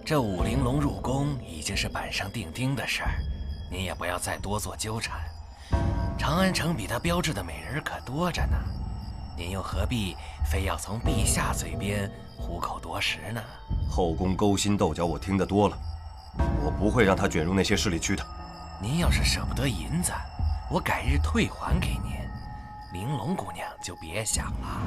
这武玲珑入宫已经是板上钉钉的事儿，您也不要再多做纠缠。长安城比他标致的美人可多着呢，您又何必非要从陛下嘴边虎口夺食呢？后宫勾心斗角，我听得多了，我不会让他卷入那些事里去的。您要是舍不得银子，我改日退还给您，玲珑姑娘就别想了。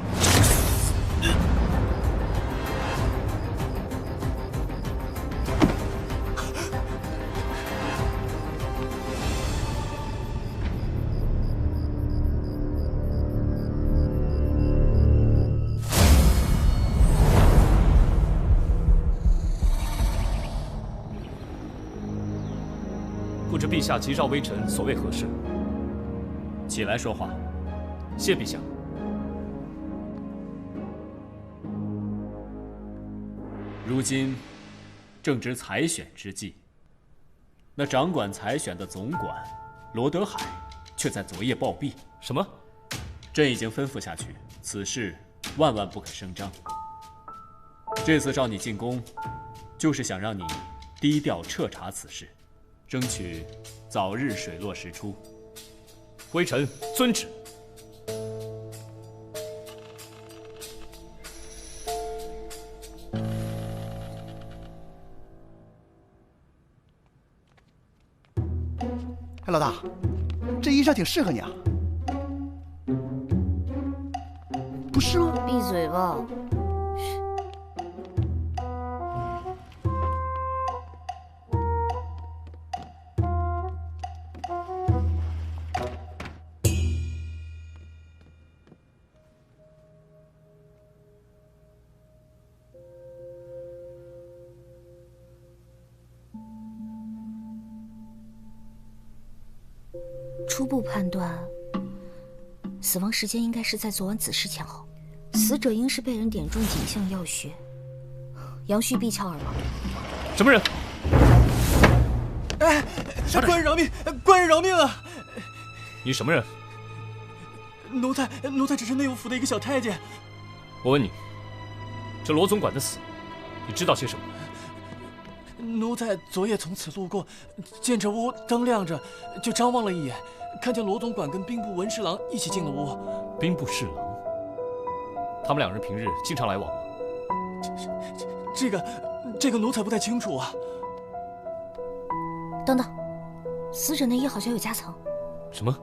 不知陛下急召微臣，所谓何事？起来说话。谢陛下。如今正值采选之际，那掌管采选的总管罗德海却在昨夜暴毙。什么？朕已经吩咐下去，此事万万不可声张。这次召你进宫，就是想让你低调彻查此事，争取早日水落石出。微臣遵旨。哎，老大，这衣裳挺适合你啊，不是吗？闭嘴吧！初步判断，死亡时间应该是在昨晚子时前后，死者应是被人点中颈项要穴，阳虚闭窍而亡。什么人？哎，官人饶命！官人饶命啊！你什么人？奴才只是内务府的一个小太监。我问你，这罗总管的死，你知道些什么？奴才昨夜从此路过，见这屋灯亮着，就张望了一眼，看见罗总管跟兵部文侍郎一起进了屋。兵部侍郎，他们两人平日经常来往吗？这个奴才不太清楚啊。等等，死者内衣好像有夹层。什么？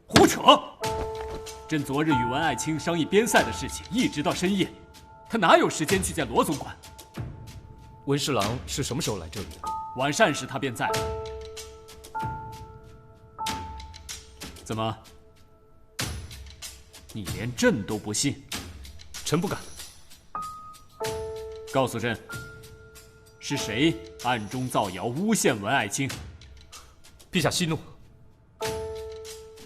胡扯！朕昨日与文爱卿商议边塞的事情，一直到深夜，他哪有时间去见罗总管？文侍郎是什么时候来这里的？晚膳时他便在了。怎么？你连朕都不信？臣不敢。告诉朕，是谁暗中造谣诬陷文爱卿？陛下息怒，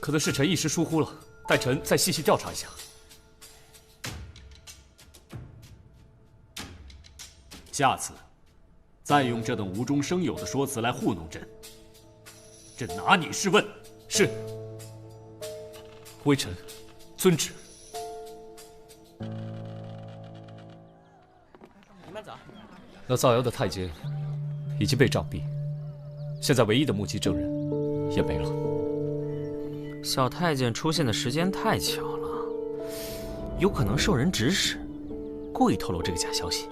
可能是臣一时疏忽了，待臣再细细调查一下。下次再用这等无中生有的说辞来糊弄朕，朕拿你是问。是。微臣遵旨。那造谣的太监已经被杖毙，现在唯一的目击证人也没了。小太监出现的时间太巧了，有可能受人指使，故意透露这个假消息。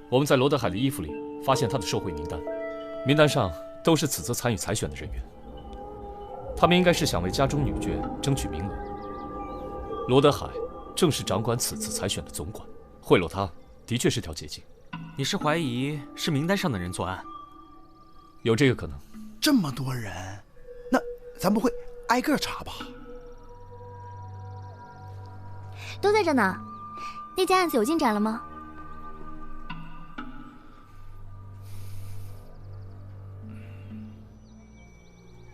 我们在罗德海的衣服里发现他的受贿名单，名单上都是此次参与采选的人员。他们应该是想为家中女眷争取名额。罗德海正是掌管此次采选的总管，贿赂他的确是条捷径。你是怀疑是名单上的人作案？有这个可能。这么多人，那咱不会挨个查吧？都在这呢。那件案子有进展了吗？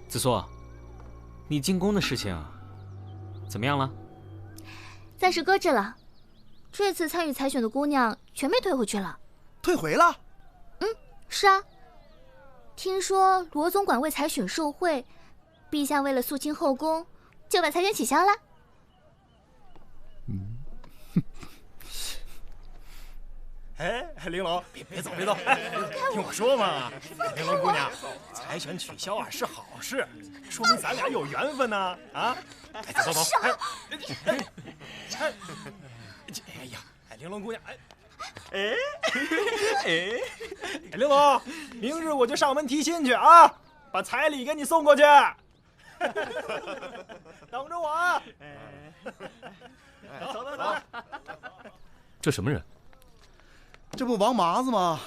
子苏，你进宫的事情怎么样了？暂时搁置了。这次参与采选的姑娘全被退回去了。退回了？是啊。听说罗总管为采选受贿，陛下为了肃清后宫，就把采选取消了。哎，玲珑，别走，别走！哎，听我说嘛，玲珑姑娘，采选取消啊是好事，说明咱俩有缘分呢。啊，哎，走走走！哎呀，玲珑姑娘，玲珑，明日我就上门提亲去啊，把彩礼给你送过去，等着我啊！走走走！这什么人？这不王麻子吗？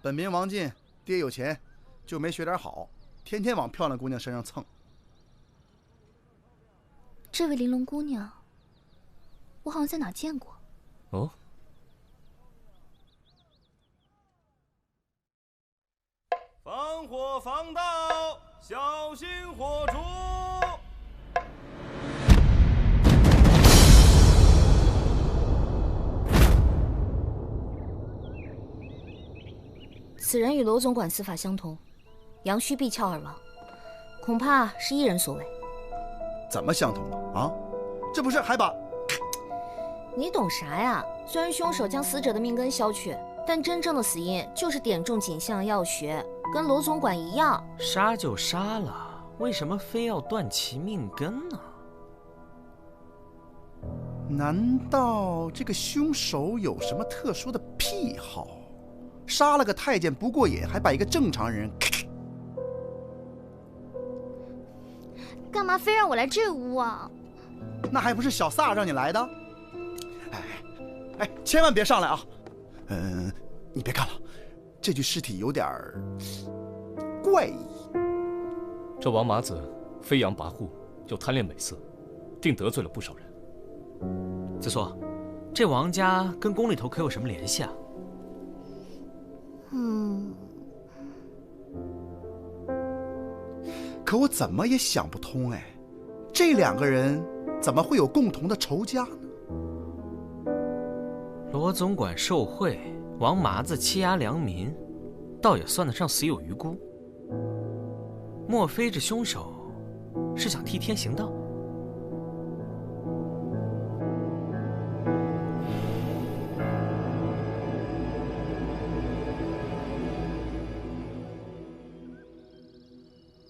本名王进，爹有钱，就没学点好，天天往漂亮姑娘身上蹭。这位玲珑姑娘，我好像在哪见过。哦。防火防盗，小心火烛。此人与罗总管死法相同，阳虚必窍而亡，恐怕是一人所为。怎么相同啊？这不是还把……你懂啥呀？虽然凶手将死者的命根削去，但真正的死因就是点中颈项要穴，跟罗总管一样。杀就杀了，为什么非要断其命根呢？难道这个凶手有什么特殊的癖好？杀了个太监不过瘾，还把一个正常人……干嘛非让我来这屋啊？那还不是小撒让你来的？哎，千万别上来啊！你别看了，这具尸体有点怪异。这王麻子飞扬跋扈，又贪恋美色，定得罪了不少人。子硕，这王家跟宫里头可有什么联系啊？可我怎么也想不通哎，这两个人怎么会有共同的仇家呢？罗总管受贿，王麻子欺压良民，倒也算得上死有余辜。莫非这凶手是想替天行道？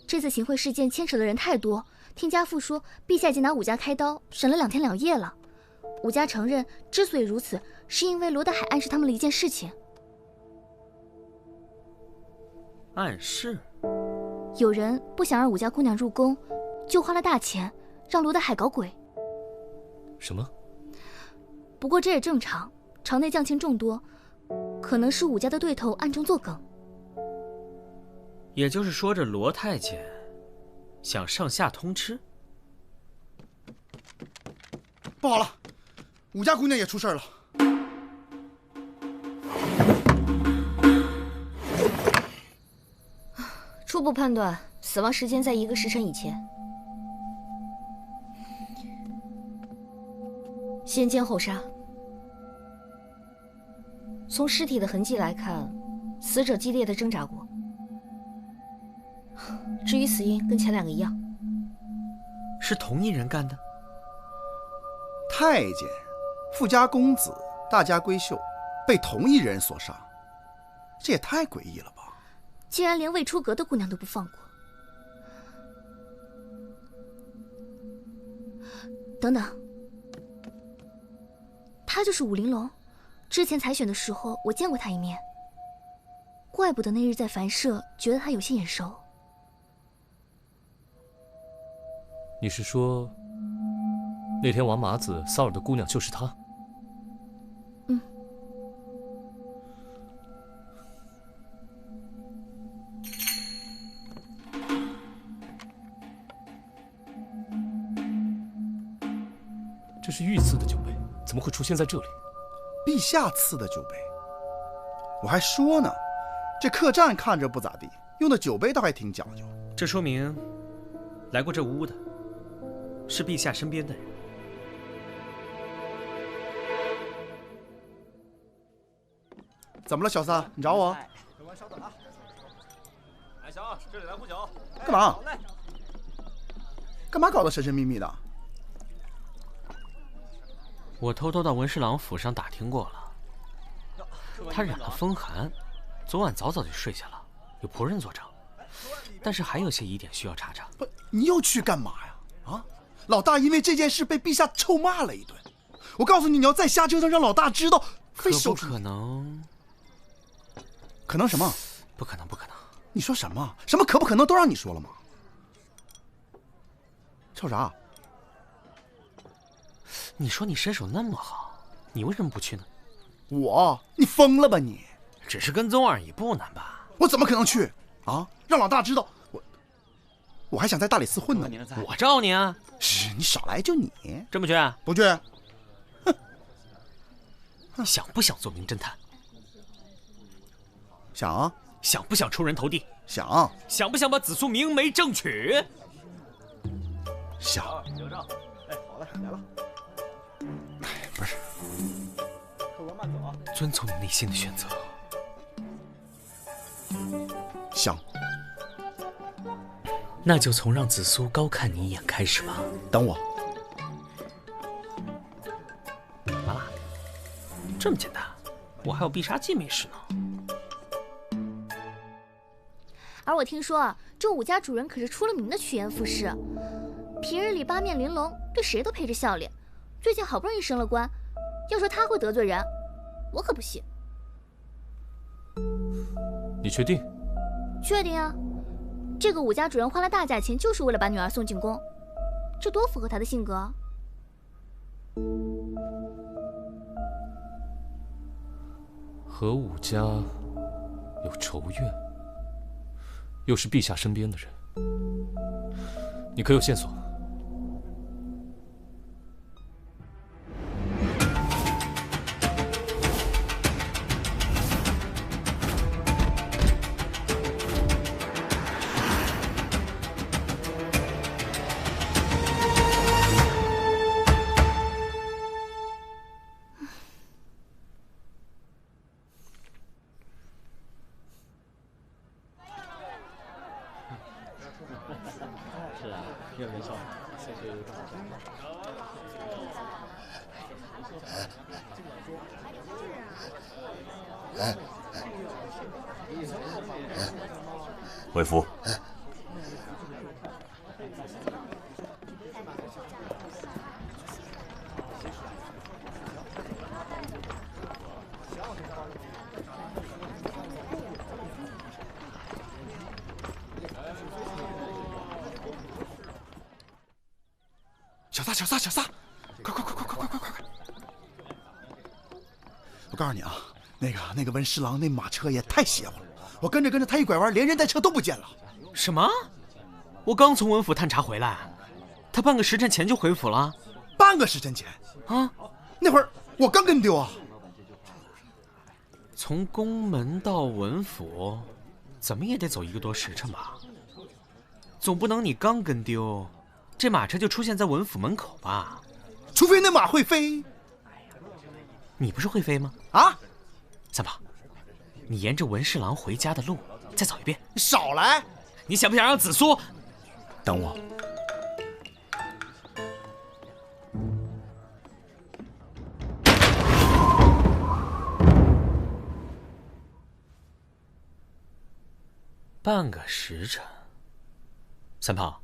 这次行贿事件牵扯的人太多，听家父说，陛下已经拿武家开刀，审了2天2夜了。武家承认，之所以如此，是因为罗德海暗示他们了一件事情。暗示？有人不想让武家姑娘入宫，就花了大钱让罗德海搞鬼。什么？不过这也正常，朝内将卿众多，可能是武家的对头暗中作梗。也就是说，这罗太监想上下通吃？不好了，武家姑娘也出事了。初步判断，死亡时间在1个时辰以前。先奸后杀。从尸体的痕迹来看，死者激烈的挣扎过。至于死因，跟前2个一样。是同一人干的？太监、富家公子、大家闺秀，被同一人所杀，这也太诡异了吧！竟然连未出阁的姑娘都不放过。等等，他就是武玲珑。之前采选的时候，我见过他一面。怪不得那日在凡舍觉得他有些眼熟。你是说，那天王麻子骚扰的姑娘就是她？这是御赐的酒杯，怎么会出现在这里？陛下赐的酒杯，我还说呢，这客栈看着不咋地，用的酒杯倒还挺讲究。这说明，来过这屋的是陛下身边的人。怎么了，小三？你找我？稍等啊。来，小二，这里来壶酒。干嘛？干嘛搞得神神秘秘的？我偷偷到文侍郎府上打听过了，他染了风寒，昨晚早早就睡下了，有仆人作证。但是还有些疑点需要查查。不，你又去干嘛呀？啊，老大因为这件事被陛下臭骂了一顿。我告诉你，你要再瞎折腾，让老大知道，非收拾你。可能？可能什么？不可能，不可能。你说什么？什么可不可能都让你说了吗？瞅啥？你说你身手那么好，你为什么不去呢？你疯了吧你？只是跟踪而已，不难吧？我怎么可能去啊？让老大知道我还想在大理寺混呢。我罩你啊！是你少来，就你真不去？不去？哼！想不想做名侦探？想啊！想不想出人头地？想！想不想把紫苏明媒正娶？想！有账！哎，好嘞，来了。不是，客官慢走啊！遵从你内心的选择。想。那就从让紫苏高看你一眼开始吧。等我。完了，这么简单？我还有必杀技没使呢。而我听说啊，这武家主人可是出了名的趋炎附势，平日里八面玲珑，对谁都陪着笑脸。最近好不容易升了官，要说他会得罪人，我可不信。你确定？确定啊。这个武家主人花了大价钱，就是为了把女儿送进宫，这多符合他的性格啊！和武家有仇怨，又是陛下身边的人，你可有线索？是啊，越没笑，谢谢。为夫。小撒，快！我告诉你啊，那个文侍郎那马车也太邪乎了，我跟着他一拐弯，连人带车都不见了。什么？我刚从文府探查回来，他半个时辰前就回府了。半个时辰前啊？那会儿我刚跟丢啊。从宫门到文府，怎么也得走1个多时辰吧？总不能你刚跟丢，这马车就出现在文府门口吧？除非那马会飞。你不是会飞吗？啊，三宝，你沿着文侍郎回家的路再走一遍。你少来！你想不想让紫苏？等我。半个时辰。三炮，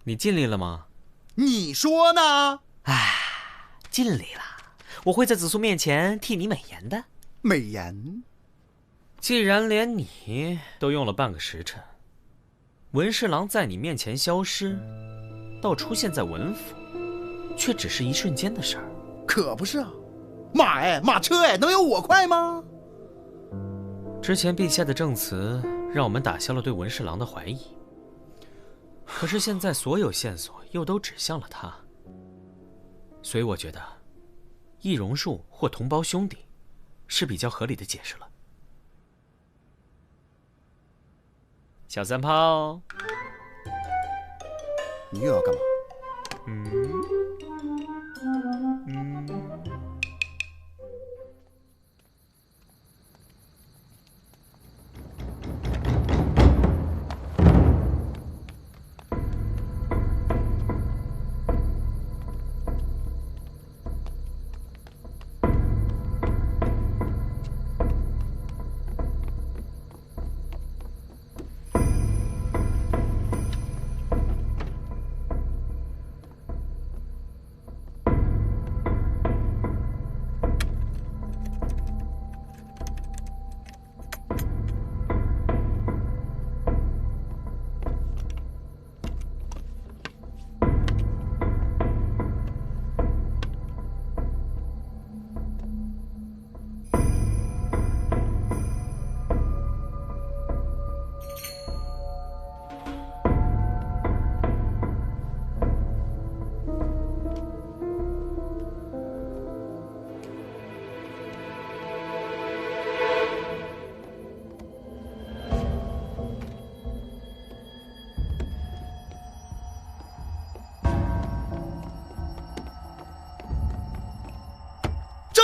你尽力了吗？你说呢？唉，尽力了。我会在紫苏面前替你美颜的。美颜？既然连你都用了半个时辰，文侍郎在你面前消失，到出现在文府，却只是一瞬间的事儿。可不是啊，马车能有我快吗？之前陛下的证词让我们打消了对文侍郎的怀疑，可是现在所有线索又都指向了他，所以我觉得易容术或同胞兄弟是比较合理的解释了。小三炮，你又要干嘛？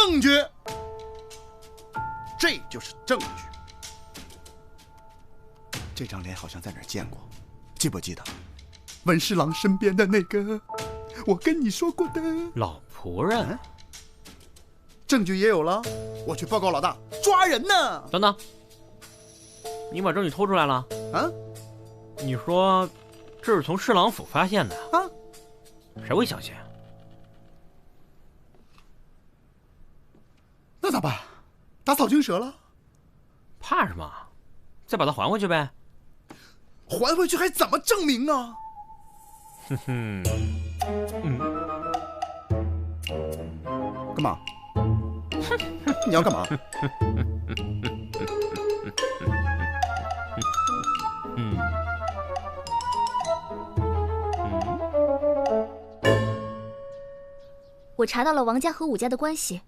证据，这就是证据。这张脸好像在哪儿见过，记不记得？文侍郎身边的那个，我跟你说过的老仆人。证据也有了，我去报告老大，抓人呢。等等，你把证据偷出来了？啊？你说这是从侍郎府发现的啊？谁会相信？那咋办？打草惊蛇了？怕什么？再把它还回去呗。还回去还怎么证明啊？哼哼，干嘛？你要干嘛？我查到了王家和武家的关系。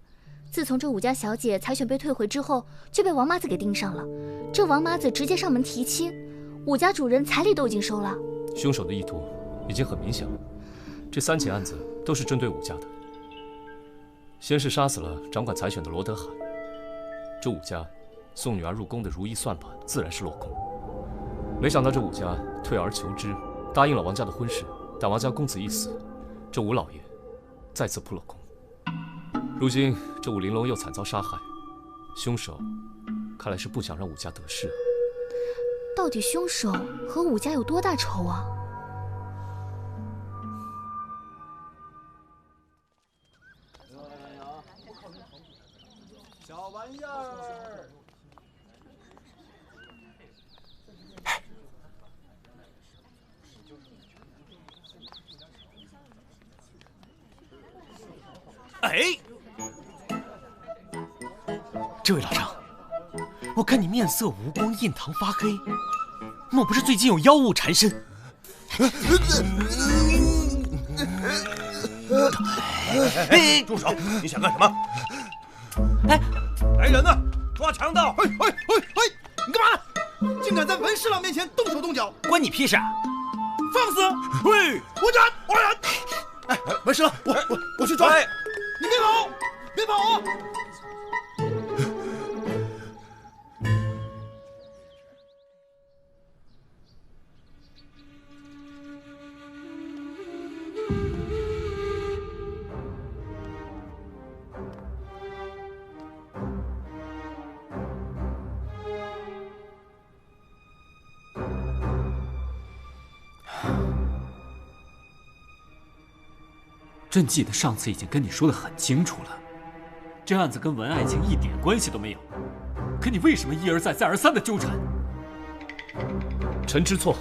自从这武家小姐采选被退回之后，就被王妈子给盯上了。这王妈子直接上门提亲，武家主人彩礼都已经收了。凶手的意图已经很明显了，这3起案子都是针对武家的。先是杀死了掌管采选的罗德海，这武家送女儿入宫的如意算盘自然是落空。没想到这武家退而求之，答应了王家的婚事，但王家公子一死，这武老爷再次扑了空。如今这武玲珑又惨遭杀害，凶手看来是不想让武家得势。到底凶手和武家有多大仇啊？小玩意儿。哎，这位老张，我看你面色无光，印堂发黑，莫不是最近有妖物缠身？住手！你想干什么？哎，来人呐！抓强盗！你干嘛？竟敢在文侍郎面前动手动脚！关你屁事啊！放肆！喂，我斩！哎，文侍郎，我去抓！你别跑！别跑啊！朕记得上次已经跟你说得很清楚了，这案子跟文爱卿一点关系都没有，可你为什么一而再再而三的纠缠？臣知错。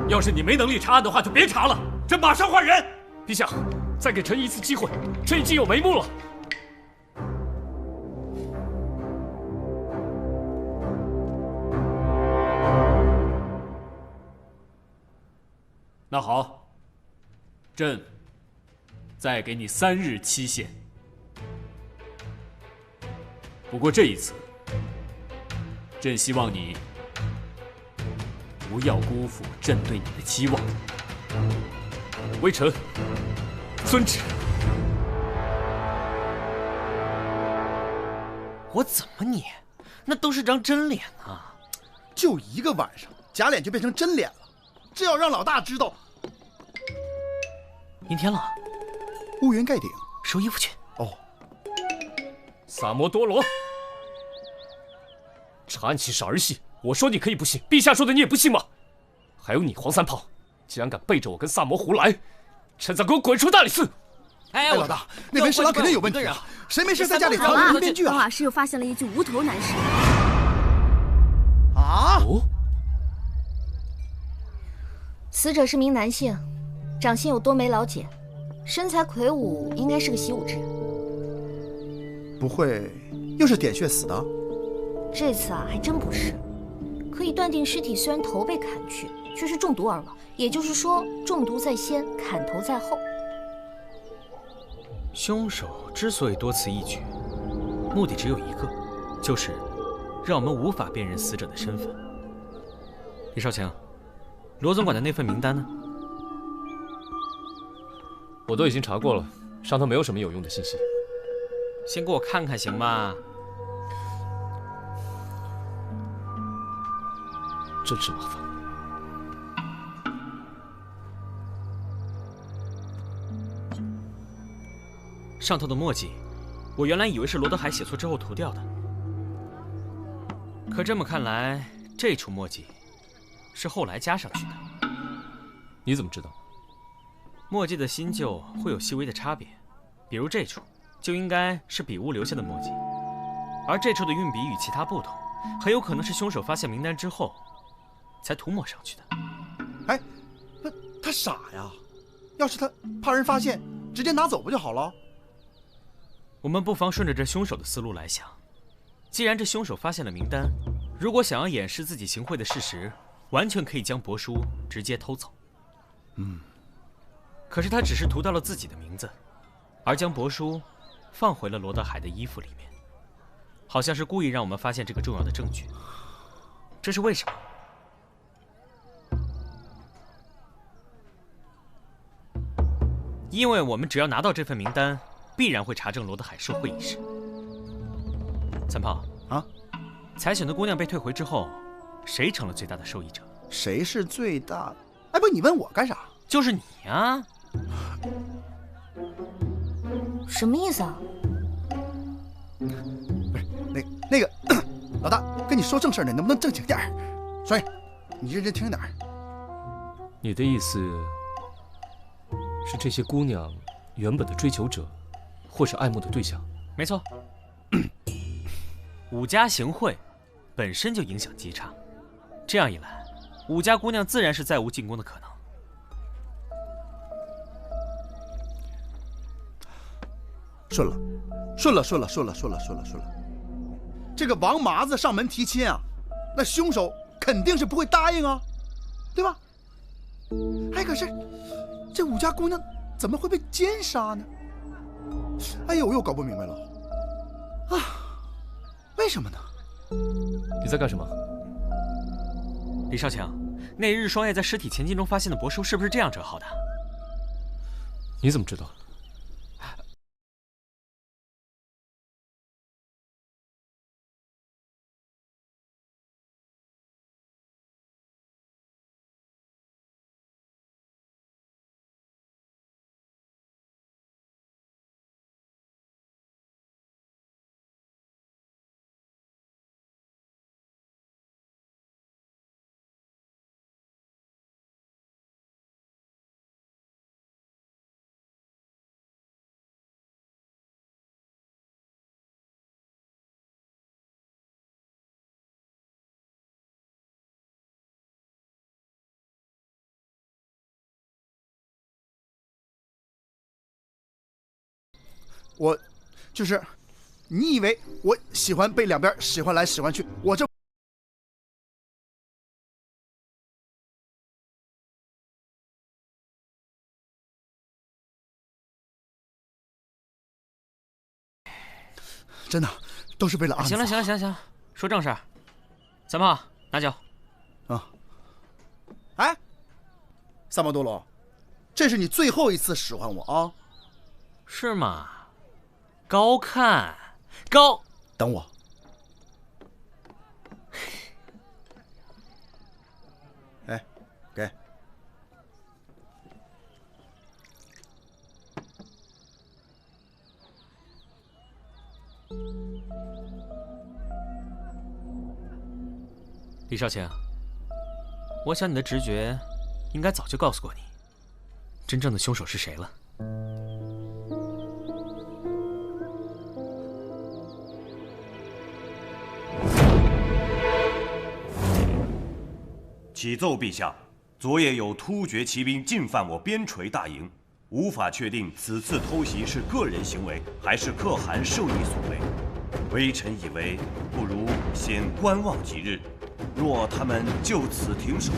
要是你没能力查案的话，就别查了，朕马上换人。陛下，再给臣一次机会，朕已经有眉目了。那好，朕再给你3日期限。不过这一次，朕希望你不要辜负朕对你的期望。微臣遵旨。我怎么你？那都是张真脸啊！就一个晚上，假脸就变成真脸了。这要让老大知道，阴天了，乌云盖顶，收衣服去。哦，萨摩多罗，查案岂是儿戏？我说你可以不信，陛下说的你也不信吗？还有你黄三炮，竟然敢背着我跟萨摩胡来，趁早给我滚出大理寺！哎，老大，那文侍郎肯定有问题啊！谁没事在家里藏着编剧啊？王老师又发现了一具无头男尸。啊？哦。死者是名男性，长相有多眉老睑，身材魁梧，应该是个习武之人。不会又是点穴死的？这次啊，还真不是。可以断定尸体虽然头被砍去，却是中毒而亡，也就是说中毒在先，砍头在后。凶手之所以多此一举，目的只有一个，就是让我们无法辨认死者的身份。李少卿，罗总管的那份名单呢？我都已经查过了，上头没有什么有用的信息。先给我看看行吗？真是麻烦。上头的墨迹，我原来以为是罗德海写错之后涂掉的，可这么看来，这处墨迹是后来加上去的。你怎么知道？墨迹的新旧会有细微的差别，比如这处就应该是笔误留下的墨迹，而这处的运笔与其他不同，很有可能是凶手发现名单之后才涂抹上去的。哎，他傻呀！要是他怕人发现，直接拿走不就好了？我们不妨顺着这凶手的思路来想，既然这凶手发现了名单，如果想要掩饰自己行贿的事实，完全可以将帛书直接偷走。可是他只是涂到了自己的名字，而将帛书放回了罗德海的衣服里面，好像是故意让我们发现这个重要的证据。这是为什么？因为我们只要拿到这份名单，必然会查证罗德海受贿一事。三炮啊，采选的姑娘被退回之后，谁成了最大的受益者？谁是最大？哎，不，你问我干啥？就是你呀！什么意思啊？不是那个老大，跟你说正事呢，能不能正经点儿？双叶，你认真听点儿。你的意思是这些姑娘原本的追求者，或是爱慕的对象？没错。武家行贿本身就影响极差，这样一来，武家姑娘自然是再无进宫的可能。顺了。这个王麻子上门提亲啊，那凶手肯定是不会答应啊，对吧？哎，可是这武家姑娘怎么会被奸杀呢？哎呦，我又搞不明白了啊！为什么呢？你在干什么？李少强，那日双叶在尸体前进中发现的帛书是不是这样折好的？你怎么知道？我就是，你以为我喜欢被两边使唤来使唤去？我这真的都是为了安。行了，说正事儿。三炮，拿酒。啊。哎，三毛多罗，这是你最后一次使唤我啊？是吗？高看，高。等我。哎，给。李少卿，我想你的直觉应该早就告诉过你，真正的凶手是谁了。启奏陛下，昨夜有突厥骑兵进犯我边陲大营，无法确定此次偷袭是个人行为还是可汗授意所为。微臣以为，不如先观望几日，若他们就此停手。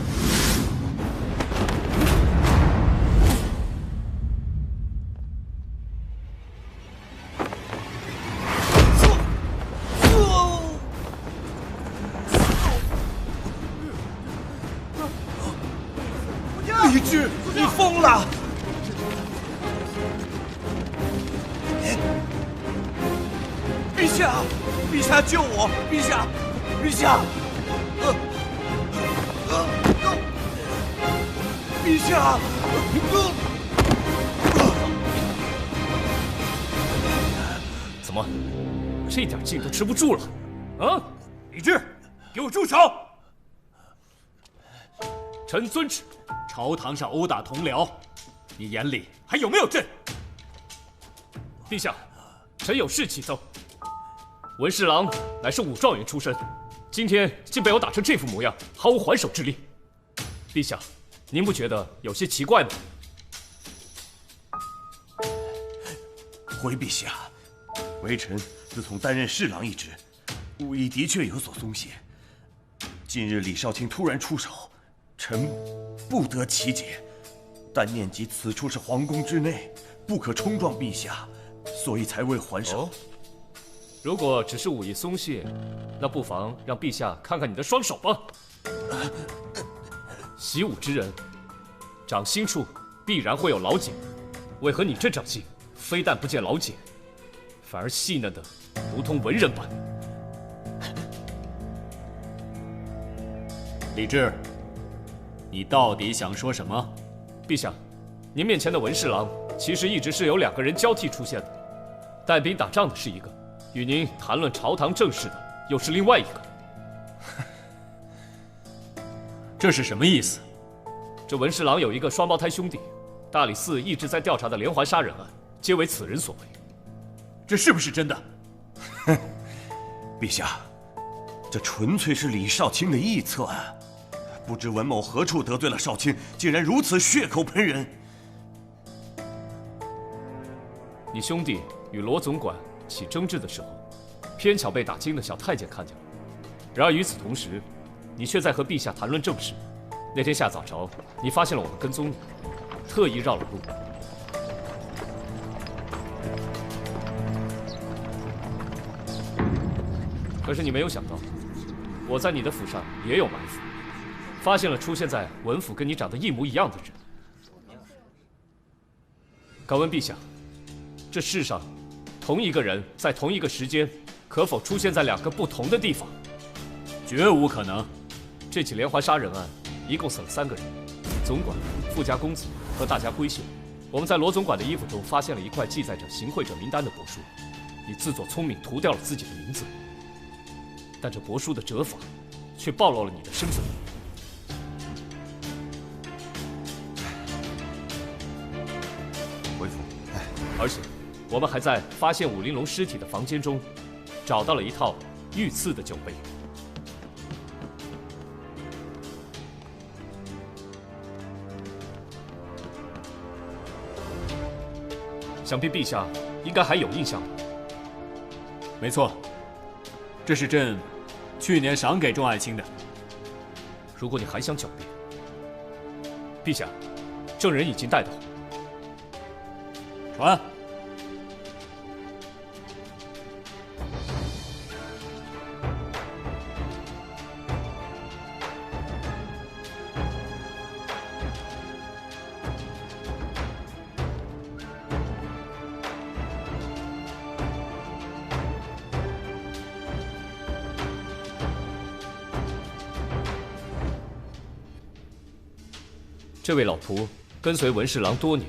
李治，你疯了！下，陛下救我！陛下，陛下！陛下！怎么，这点劲都吃不住了？啊！李治，给我住手！臣遵旨。朝堂上殴打同僚，你眼里还有没有朕？陛下，臣有事启奏。文侍郎乃是武状元出身，今天竟被我打成这副模样，毫无还手之力。陛下，您不觉得有些奇怪吗？回陛下，微臣自从担任侍郎一职，武艺的确有所松懈。近日李少卿突然出手，臣不得其解，但念及此处是皇宫之内，不可冲撞陛下，所以才未还手。哦，如果只是武艺松懈，那不妨让陛下看看你的双手吧。习武之人，掌心处必然会有老茧，为何你这掌心非但不见老茧，反而细嫩的如同文人般？李治，你到底想说什么？陛下，您面前的文侍郎其实一直是有2个人交替出现的，带兵打仗的是一个，与您谈论朝堂政事的又是另外一个。这是什么意思？这文侍郎有一个双胞胎兄弟，大理寺一直在调查的连环杀人案，皆为此人所为。这是不是真的？陛下，这纯粹是李少卿的臆测啊！不知文某何处得罪了少卿，竟然如此血口喷人。你兄弟与罗总管起争执的时候，偏巧被打惊的小太监看见了。然而与此同时，你却在和陛下谈论政事。那天下早朝，你发现了我们跟踪你，特意绕了路。可是你没有想到，我在你的府上也有埋伏，发现了出现在文府跟你长得一模一样的人。敢问陛下，这世上同一个人在同一个时间，可否出现在2个不同的地方？绝无可能。这起连环杀人案一共死了3个人，总管、富家公子和大家闺秀。我们在罗总管的衣服中发现了一块记载着行贿者名单的帛书，你自作聪明涂掉了自己的名字，但这帛书的折法却暴露了你的身份。回府。而且，我们还在发现武玲珑尸体的房间中，找到了一套御赐的酒杯。想必陛下应该还有印象吧？没错，这是朕去年赏给众爱卿的。如果你还想狡辩，陛下，证人已经带到。传。这位老仆跟随文侍郎多年，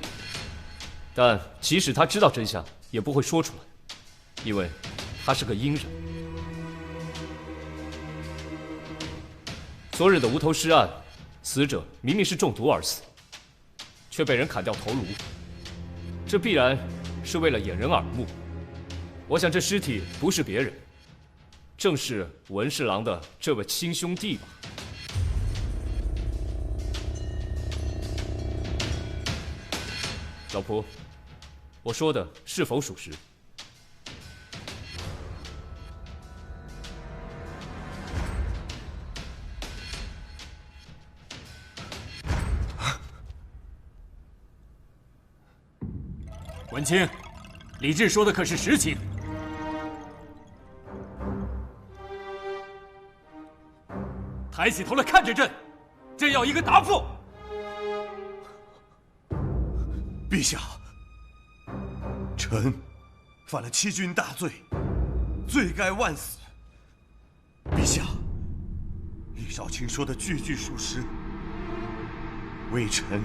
但即使他知道真相，也不会说出来，因为他是个阴人。昨日的无头尸案，死者明明是中毒而死，却被人砍掉头颅，这必然是为了掩人耳目。我想这尸体不是别人，正是文侍郎的这位亲兄弟吧。老仆，我说的是否属实？文清，李治说的可是实情？抬起头来看着朕，朕要一个答复。陛下，臣犯了欺君大罪，罪该万死。陛下，李少卿说的句句属实。微臣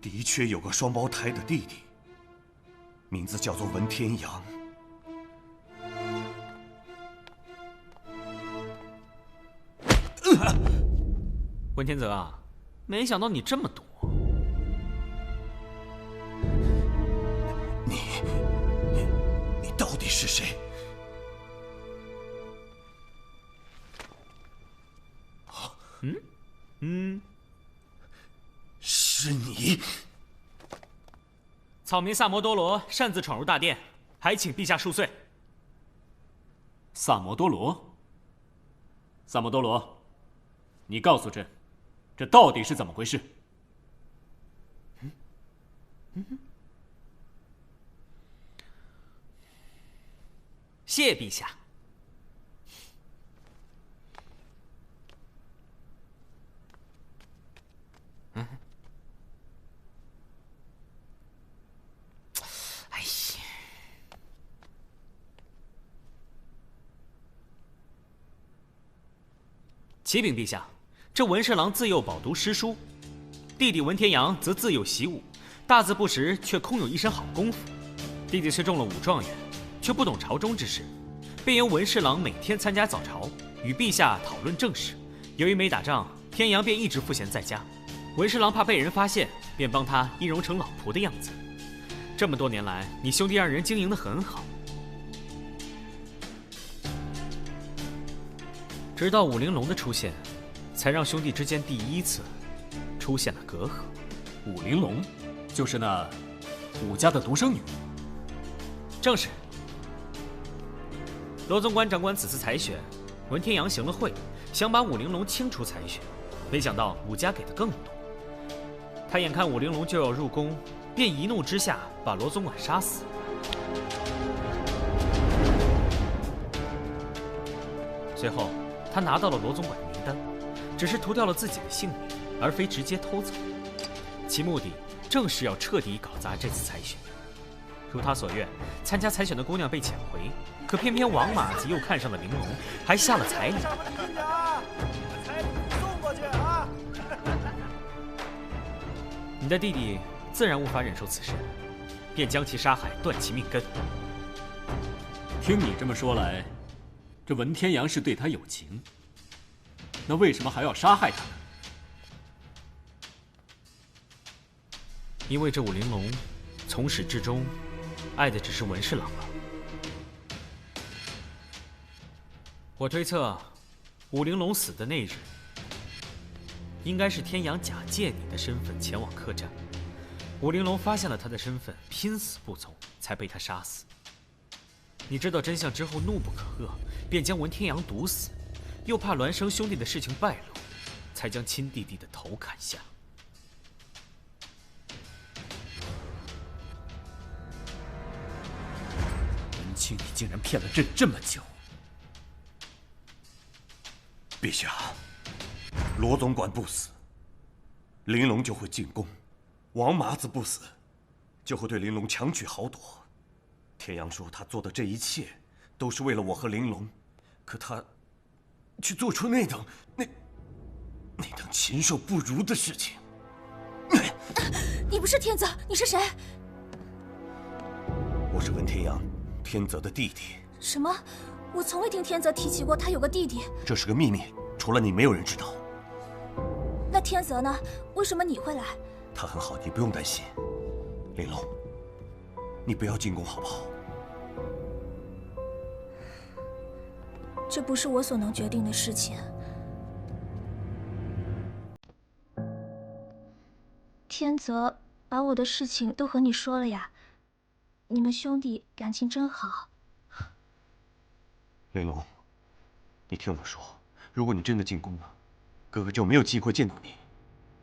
的确有个双胞胎的弟弟，名字叫做文天阳。文天泽啊，没想到你这么毒。你到底是谁？是你！草民萨摩多罗擅自闯入大殿，还请陛下恕罪。萨摩多罗，萨摩多罗，你告诉朕，这到底是怎么回事？谢陛下。哎呀，启禀陛下，这文侍郎自幼饱读诗书，弟弟文天阳则自幼习武，大字不识，却空有一身好功夫。弟弟虽中了武状元，却不懂朝中之事，便由文侍郎每天参加早朝，与陛下讨论政事。由于没打仗，天阳便一直赋闲在家。文侍郎怕被人发现，便帮他易容成老仆的样子。这么多年来，你兄弟二人经营得很好。直到武玲珑的出现，才让兄弟之间第一次出现了隔阂。武玲珑，就是那武家的独生女。正是。罗总管掌管此次采选，文天阳行了贿，想把武玲珑清除采选，没想到武家给的更多。他眼看武玲珑就要入宫，便一怒之下把罗总管杀死。随后，他拿到了罗总管的名单，只是涂掉了自己的姓名，而非直接偷走。其目的正是要彻底搞砸这次采选。如他所愿，参加采选的姑娘被遣回，可偏偏王马子又看上了玲珑，还下了彩礼。彩礼送过去啊！你的弟弟自然无法忍受此事，便将其杀害，断其命根。听你这么说来，这文天阳是对他有情，那为什么还要杀害他呢？因为这武玲珑从始至终爱的只是文侍郎吧。我推测，武玲珑死的那日，应该是天阳假借你的身份前往客栈，武玲珑发现了他的身份，拼死不从，才被他杀死。你知道真相之后怒不可遏，便将文天阳毒死，又怕孪生兄弟的事情败露，才将亲弟弟的头砍下。文清，你竟然骗了朕这么久！陛下，罗总管不死，玲珑就会进宫；王麻子不死，就会对玲珑强取豪夺。天阳说他做的这一切都是为了我和玲珑，可他却做出那等禽兽不如的事情。你不是天泽，你是谁？我是文天阳，天泽的弟弟。什么？我从未听天泽提起过他有个弟弟。这是个秘密，除了你没有人知道。那天泽呢？为什么你会来？他很好，你不用担心。玲珑，你不要进宫好不好？这不是我所能决定的事情。天泽把我的事情都和你说了呀，你们兄弟感情真好。玲珑，你听我说，如果你真的进宫了，哥哥就没有机会见到你。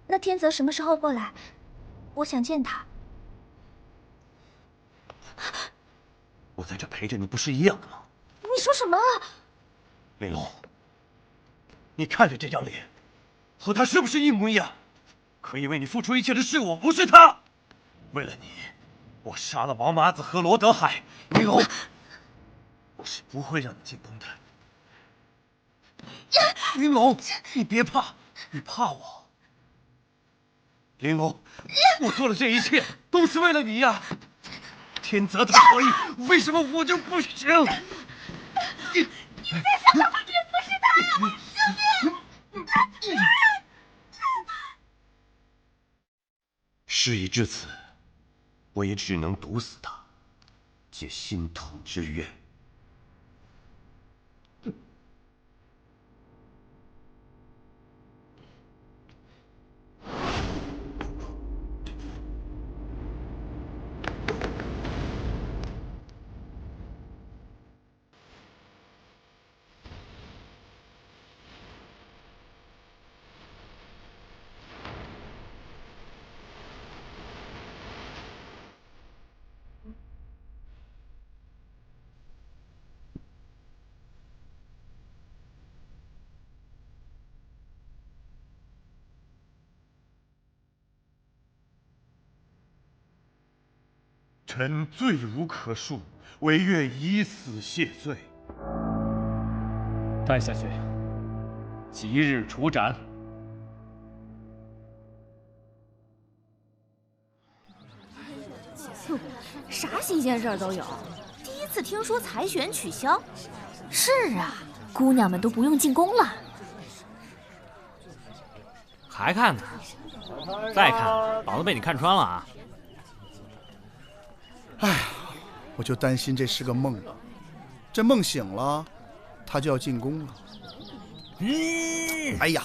那天泽什么时候过来？我想见他。我在这陪着你，不是一样的吗？你说什么？玲珑，你看着这张脸，和他是不是一模一样？可以为你付出一切的是我，不是他。为了你，我杀了王麻子和罗德海。玲珑，是不会让你进宫的。玲珑，你别怕，你怕我。玲珑，我做的这一切都是为了你呀。天泽他可以，为什么我就不行？你别想他不是他呀，救命！事已至此，我也只能毒死他，解心头之怨。臣罪无可恕，唯愿以死谢罪。带下去，即日处斩。啥新鲜事儿都有，第一次听说采选取消。是啊，姑娘们都不用进宫了。还看呢？再看，老子被你看穿了啊！哎呀，我就担心这是个梦，这梦醒了，他就要进宫了。哎呀，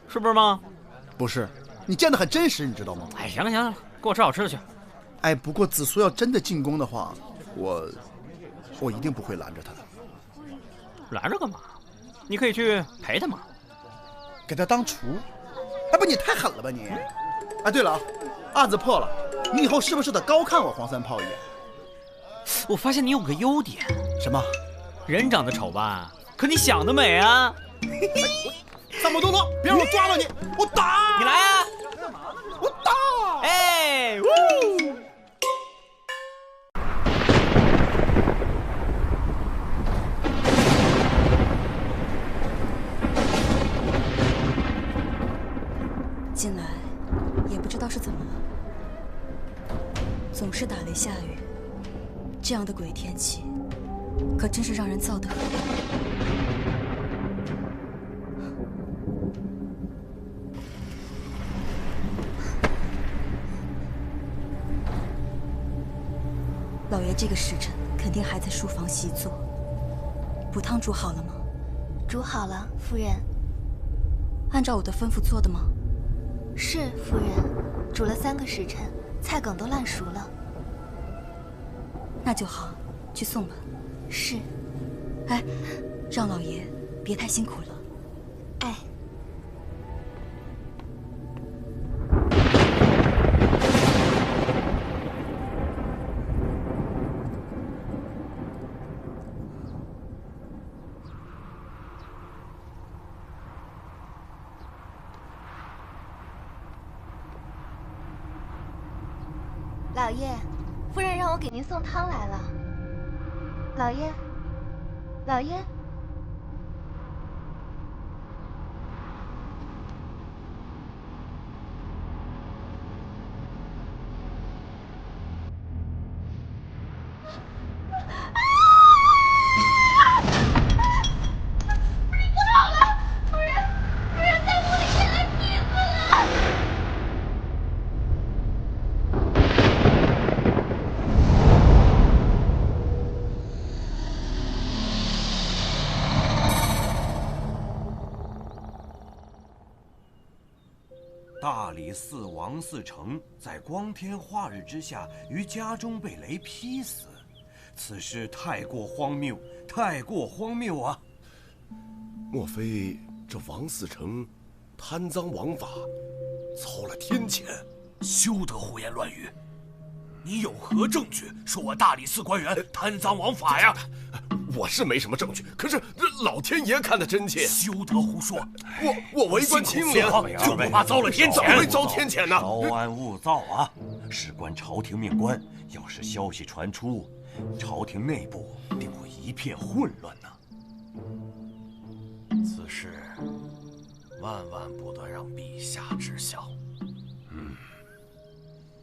是不是梦？不是，你见得很真实，你知道吗？哎，行了行了，给我吃好吃的去。哎，不过紫苏要真的进宫的话，我一定不会拦着他的。拦着干嘛？你可以去陪他嘛。给他当厨？哎，不，你太狠了吧你！哎，对了啊，案子破了，你以后是不是得高看我黄三炮一眼？我发现你有个优点。什么？人长得丑吧，可你想得美啊！萨姆多罗，别让我抓到你，我打！你来啊！我打！哎，呜！进来，也不知道是怎么了，总是打雷下雨，这样的鬼天气，可真是让人燥得很。老爷这个时辰肯定还在书房习作，补汤煮好了吗？煮好了，夫人。按照我的吩咐做的吗？是，夫人。煮了3个时辰，菜梗都烂熟了。那就好，去送吧。是。哎，让老爷别太辛苦了。哎。老爷，夫人让我给您送汤来了。老爷，老爷。大理寺王嗣成在光天化日之下于家中被雷劈死，此事太过荒谬，太过荒谬啊！莫非这王嗣成贪赃枉法，操了天谴？休得胡言乱语！你有何证据说我大理寺官员贪赃枉法呀？我是没什么证据，可是老天爷看得真切。休得胡说！我为官清廉，就不怕遭了天谴？怎么会遭天谴呢？稍安勿躁啊！事关朝廷命官，要是消息传出，朝廷内部定会一片混乱呐。此事万万不得让陛下知晓。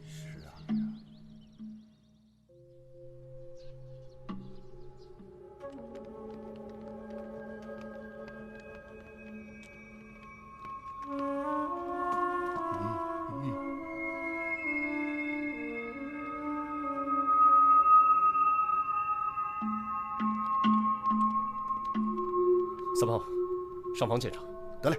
是啊。三胖，上房检查。得嘞。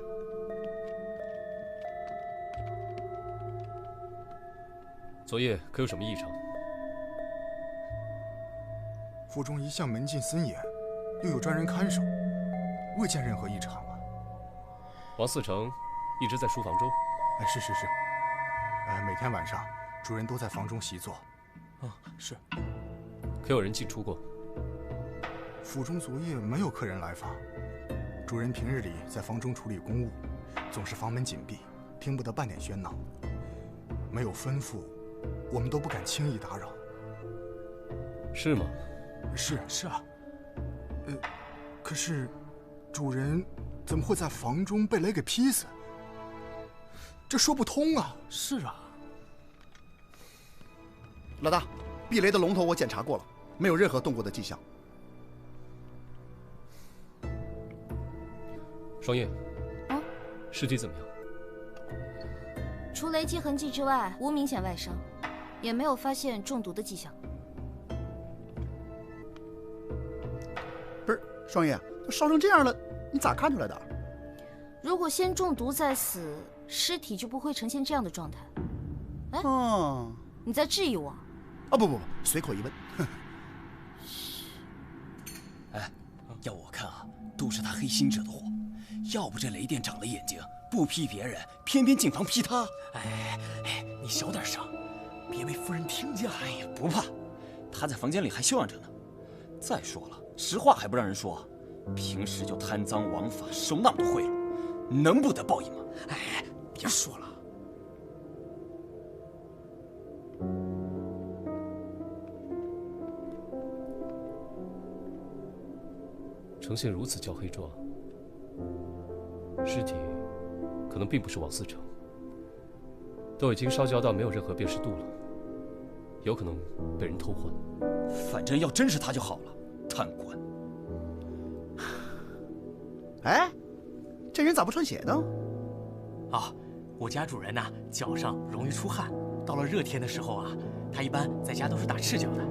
昨夜可有什么异常？府中一向门禁森严，又有专人看守，未见任何异常啊。王嗣成一直在书房中。哎，是。每天晚上主人都在房中习坐。是。可有人进出过？府中昨夜没有客人来访。主人平日里在房中处理公务，总是房门紧闭，听不得半点喧闹。没有吩咐，我们都不敢轻易打扰。是吗？是啊。可是，主人怎么会在房中被雷给劈死？这说不通啊！是啊。老大，避雷的龙头我检查过了，没有任何动过的迹象。双叶，尸体怎么样？除雷击痕迹之外，无明显外伤，也没有发现中毒的迹象。不是，双叶，都烧成这样了，你咋看出来的？如果先中毒再死，尸体就不会呈现这样的状态。哎，你在质疑我？不，随口一问。哎，要我看啊，都是他黑心者的祸。要不这雷电长了眼睛，不劈别人，偏偏进房劈他。哎，你小点声，别被夫人听见。哎呀，不怕，他在房间里还休养着呢。再说了，实话还不让人说，平时就贪赃枉法，收那么多贿赂，能不得报应吗？哎，别说了。呈现如此焦黑状，尸体可能并不是王嗣成，都已经烧焦到没有任何辨识度了，有可能被人偷换。反正要真是他就好了，贪官。哎，这人咋不穿鞋呢？我家主人呐，脚上容易出汗，到了热天的时候啊，他一般在家都是打赤脚的。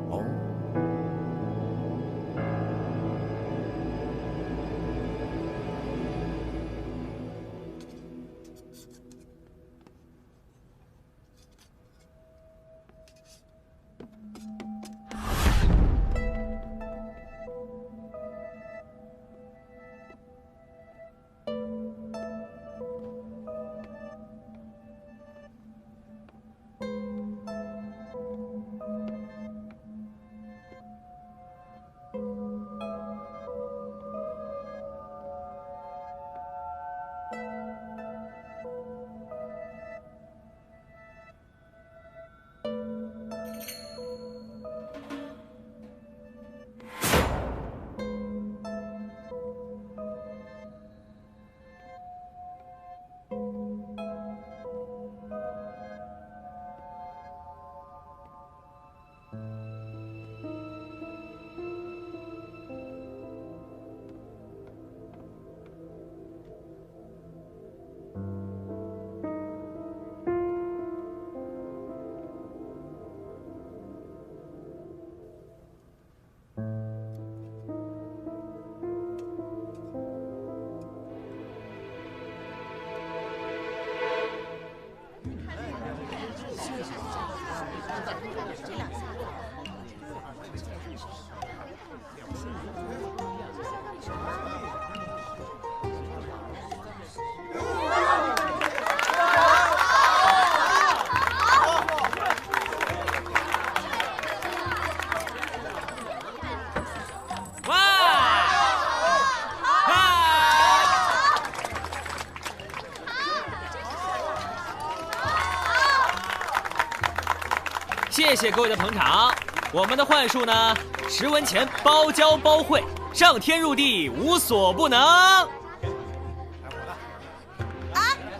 谢谢各位的捧场。我们的幻术呢，10文钱包教包会，上天入地无所不能。啊，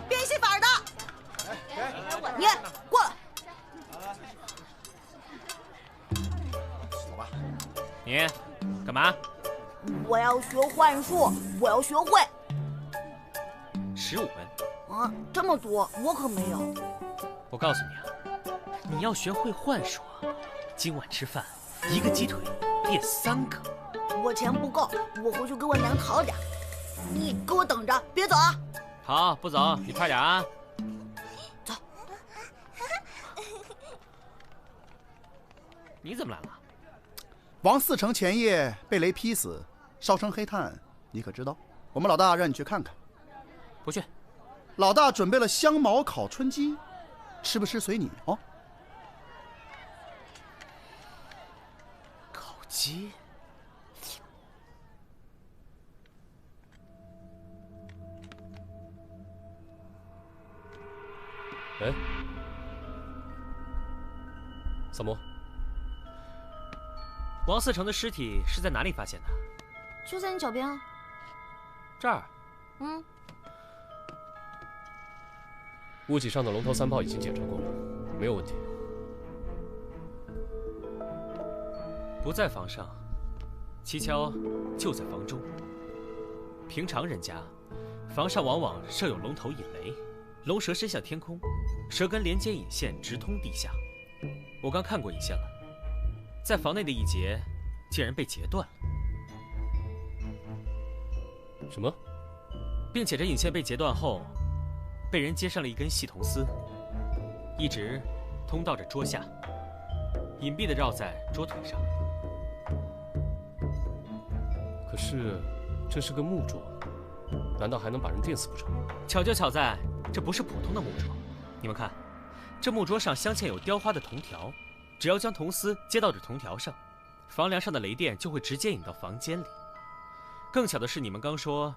变戏法的，你过来。你干嘛？我要学幻术，我要学会。 15文。啊，这么多，我可没有。我告诉你啊，你要学会幻术啊，今晚吃饭1个鸡腿变3个。我钱不够，我回去给我娘讨点。你给我等着，别走啊！好，不走，你快点啊！走。你怎么来了？王嗣成前夜被雷劈死，烧成黑炭，你可知道？我们老大让你去看看。 不去，老大准备了香茅烤春鸡，吃不吃随你哦。烤鸡，哎，萨摩，王嗣成的尸体是在哪里发现的？就在你脚边啊。这儿。嗯。 物体上的龙头3炮已经检查过了，没有问题。不在房上，蹊跷就在房中。平常人家，房上往往设有龙头引雷，龙蛇伸向天空，蛇根连接引线直通地下。我刚看过引线了，在房内的一节竟然被截断了。什么？并且这引线被截断后。 被人接上了一根细铜丝，一直通到这桌下，隐蔽地绕在桌腿上。可是，这是个木桌，难道还能把人电死不成？巧就巧在，这不是普通的木桌。你们看，这木桌上镶嵌有雕花的铜条，只要将铜丝接到这铜条上，房梁上的雷电就会直接引到房间里。更巧的是，你们刚说，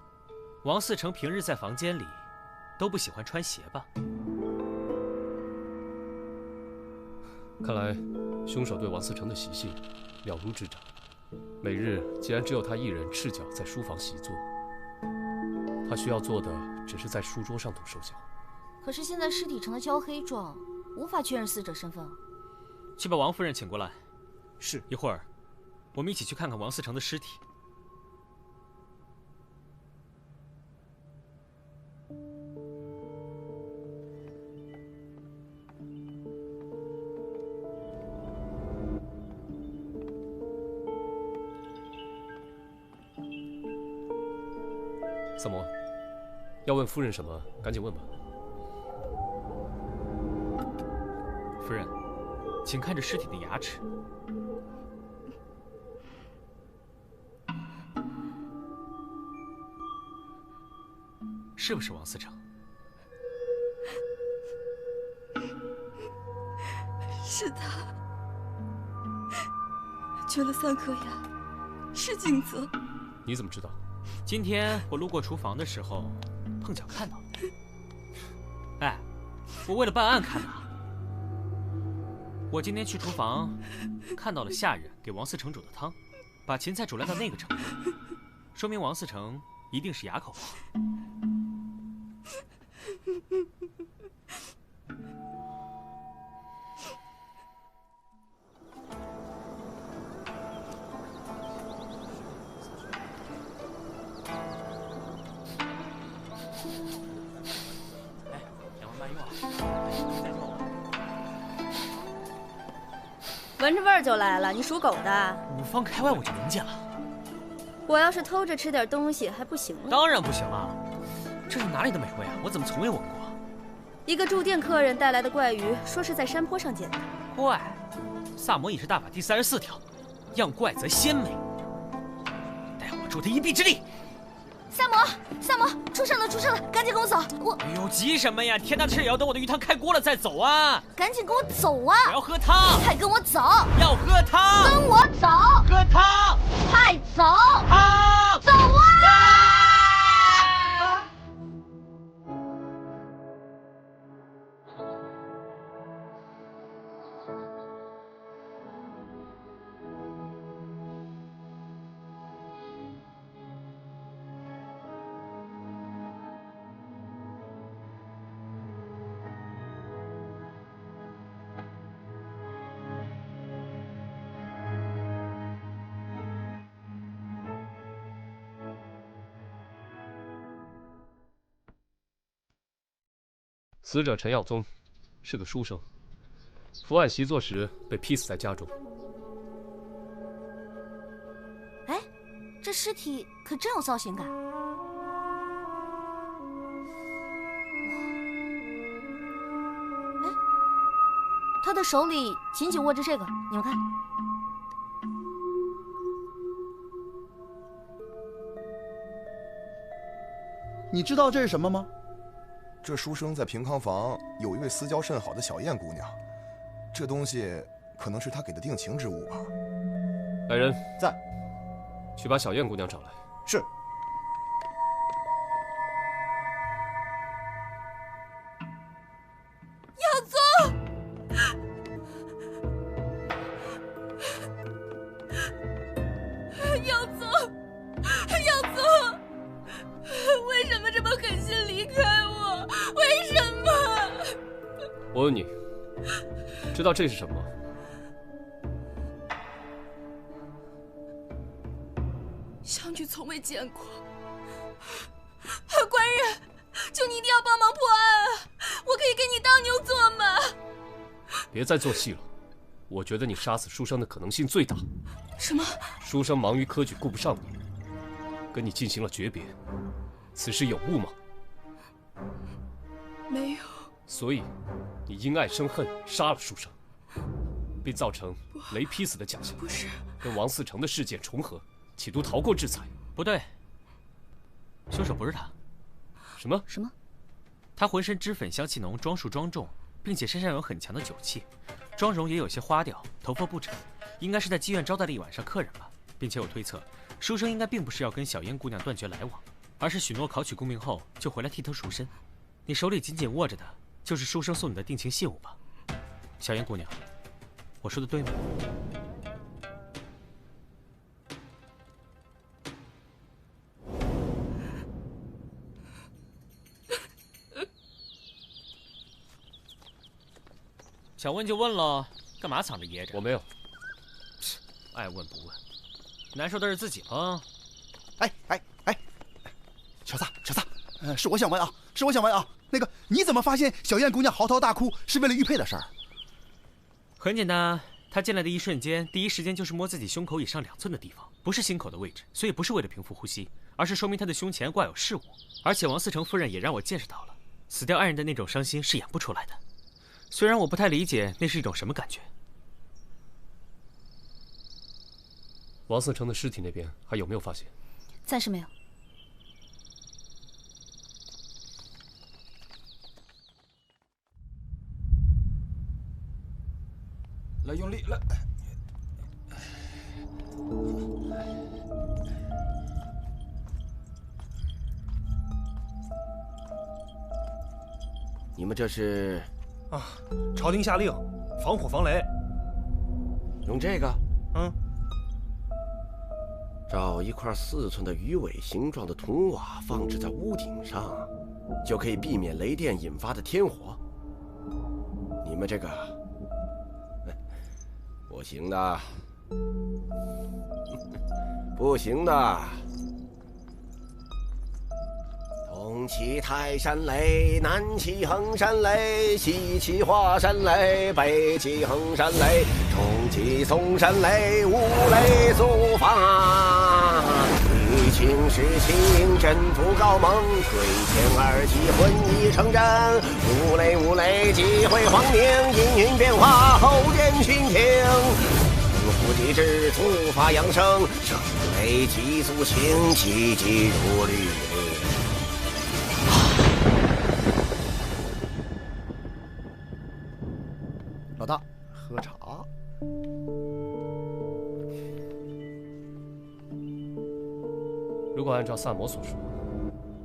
王嗣成平日在房间里。 都不喜欢穿鞋吧？看来，凶手对王嗣成的习性了如指掌。每日既然只有他一人赤脚在书房习作，他需要做的只是在书桌上动手脚。可是现在尸体成了焦黑状，无法确认死者身份。去把王夫人请过来。是。一会儿，我们一起去看看王嗣成的尸体。 萨摩，要问夫人什么，赶紧问吧。夫人，请看这尸体的牙齿。是不是王嗣成？是他，缺了3颗牙，是景泽。你怎么知道？ 今天我路过厨房的时候，碰巧看到了。哎，我为了办案看的。我今天去厨房，看到了下人给王嗣成煮的汤，把芹菜煮烂到那个程度，说明王嗣成一定是哑口王。闻着味儿就来了，你属狗的。5方开外我就闻见了。我要是偷着吃点东西还不行吗？当然不行了，这是哪里的美味啊？我怎么从未闻过？一个住店客人带来的怪鱼，说是在山坡上捡的。怪，萨摩饮食大法第34条，样怪则鲜美。待我助他一臂之力。萨摩，萨摩，出事了，出事了，赶紧跟我走！我……哎呦，急什么呀？天大的事也要等我的鱼汤开锅了再走啊！赶紧跟我走啊！我要喝汤！快跟我走！要喝汤！跟我走！喝汤！快走！汤！走啊！死者陈耀宗是个书生，伏案习作时被劈死在家中。哎，这尸体可真有造型感。哎，他的手里紧紧握着这个，你们看。你知道这是什么吗？这书生在平康房有一位私交甚好的小燕姑娘，这东西可能是他给的定情之物吧。来人，在，去把小燕姑娘找来。是。耀宗，耀宗，耀宗，为什么这么狠心离开我？为什么？我问你，知道这是什么吗？相聚从未见过。官人，求你一定要帮忙破案啊！我可以给你当牛做马。别再做戏了，我觉得你杀死书生的可能性最大。什么？书生忙于科举，顾不上你，跟你进行了诀别，此事有误吗？没有。所以，你因爱生恨，杀了书生，并造成雷劈死的假象。不是。跟王嗣成的事件重合，企图逃过制裁。不对，凶手不是他。什么？什么？他浑身脂粉香气浓，装束庄重，并且身上有很强的酒气，妆容也有些花调，头发不整，应该是在妓院招待了一晚上客人吧。并且我推测，书生应该并不是要跟小燕姑娘断绝来往，而是许诺考取功名后就回来替她赎身。你手里紧紧握着的，就是书生送你的定情信物吧？小燕姑娘，我说的对吗？想问就问了，干嘛藏着掖着？我没有。爱问不问，难受的是自己吗？哎，小撒，是我想问啊，那个你怎么发现小燕姑娘嚎啕大哭是为了玉佩的事儿？很简单，她进来的一瞬间，第一时间就是摸自己胸口以上2寸的地方，不是心口的位置，所以不是为了平复呼吸，而是说明她的胸前挂有饰物。而且王嗣成夫人也让我见识到了，死掉爱人的那种伤心是演不出来的。虽然我不太理解那是一种什么感觉。王嗣成的尸体那边还有没有发现？暂时没有。来，用力来！你们这是？啊，朝廷下令，防火防雷。用这个？嗯。找一块4寸的鱼尾形状的铜瓦放置在屋顶上，就可以避免雷电引发的天火。你们这个不行的，不行的。东起泰山雷，南起衡山雷，西起华山雷，北起衡山雷，中起嵩山雷，五雷速发。欲请时请，征服高蒙，推前而起，混一成真。五雷，击毁皇宁，阴云变化，后见群情。夫既至，突发扬声，声雷急速行，急急如律令。老大，喝茶。如果按照萨摩所说，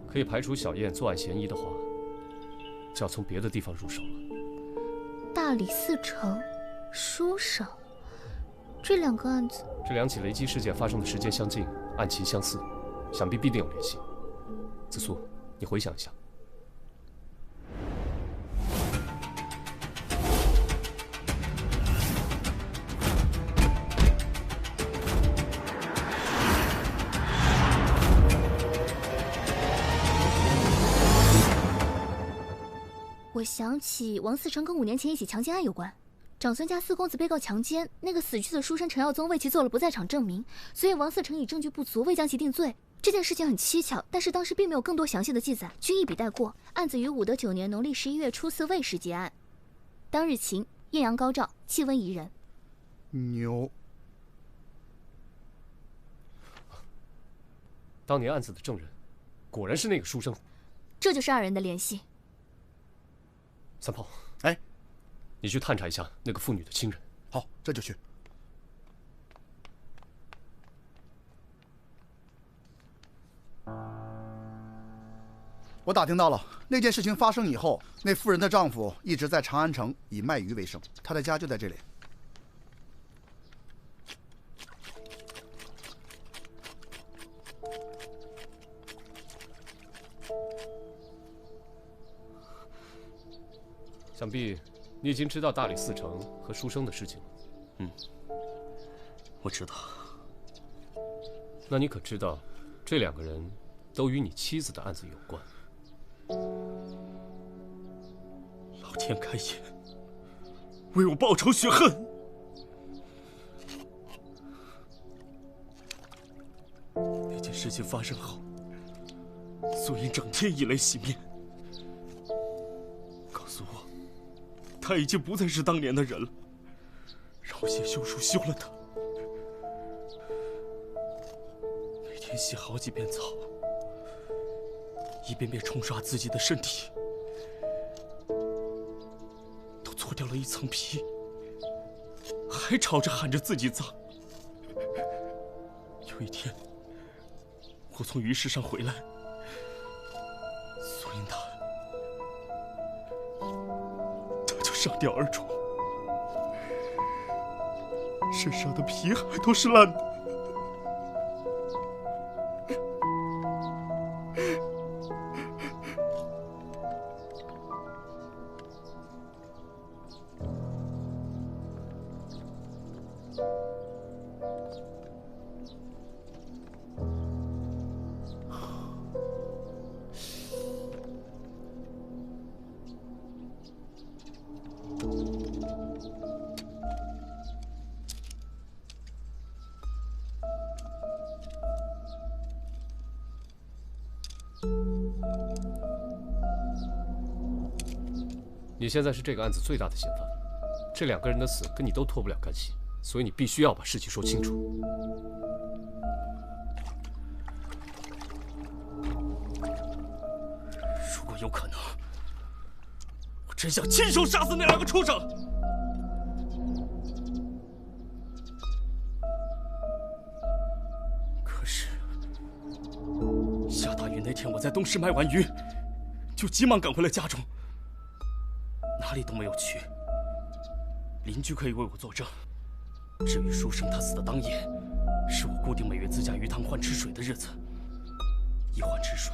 可以排除小燕作案嫌疑的话，就要从别的地方入手了。大理寺丞、书生，这2个案子，这2起雷击事件发生的时间相近，案情相似，想必必定有联系。子苏，你回想一下。我我想起王嗣成跟5年前一起强奸案有关，长孙家4公子被告强奸，那个死去的书生陈耀宗为其做了不在场证明，所以王嗣成以证据不足未将其定罪。这件事情很蹊跷，但是当时并没有更多详细的记载，均一笔带过。案子于武德9年农历11月初4未时结案，当日晴，艳阳高照，气温宜人。牛。当年案子的证人，果然是那个书生。这就是2人的联系。三炮，哎，你去探查一下那个妇女的亲人。好，这就去。我打听到了，那件事情发生以后，那妇人的丈夫一直在长安城以卖鱼为生，他的家就在这里。想必你已经知道大理寺丞和书生的事情了。嗯，我知道。那你可知道，这2个人都与你妻子的案子有关？老天开眼，为我报仇雪恨。那件事情发生后，素英整天以泪洗面，告诉我他已经不再是当年的人了，让我写休书休了他。每天洗好几遍澡，一遍遍冲刷自己的身体，都搓掉了一层皮，还吵着喊着自己脏。有一天，我从鱼市上回来，素英她就上吊而죽，身上的皮还都是烂的。你现在是这个案子最大的嫌犯，这2个人的死跟你都脱不了干系，所以你必须要把事情说清楚。如果有可能，我真想亲手杀死那2个畜生。可是下大雨那天，我在东市卖完鱼，就急忙赶回了家中。哪里都没有去，邻居可以为我作证。至于书生他死的当夜，是我固定每月自家鱼塘换吃水的日子，一换吃水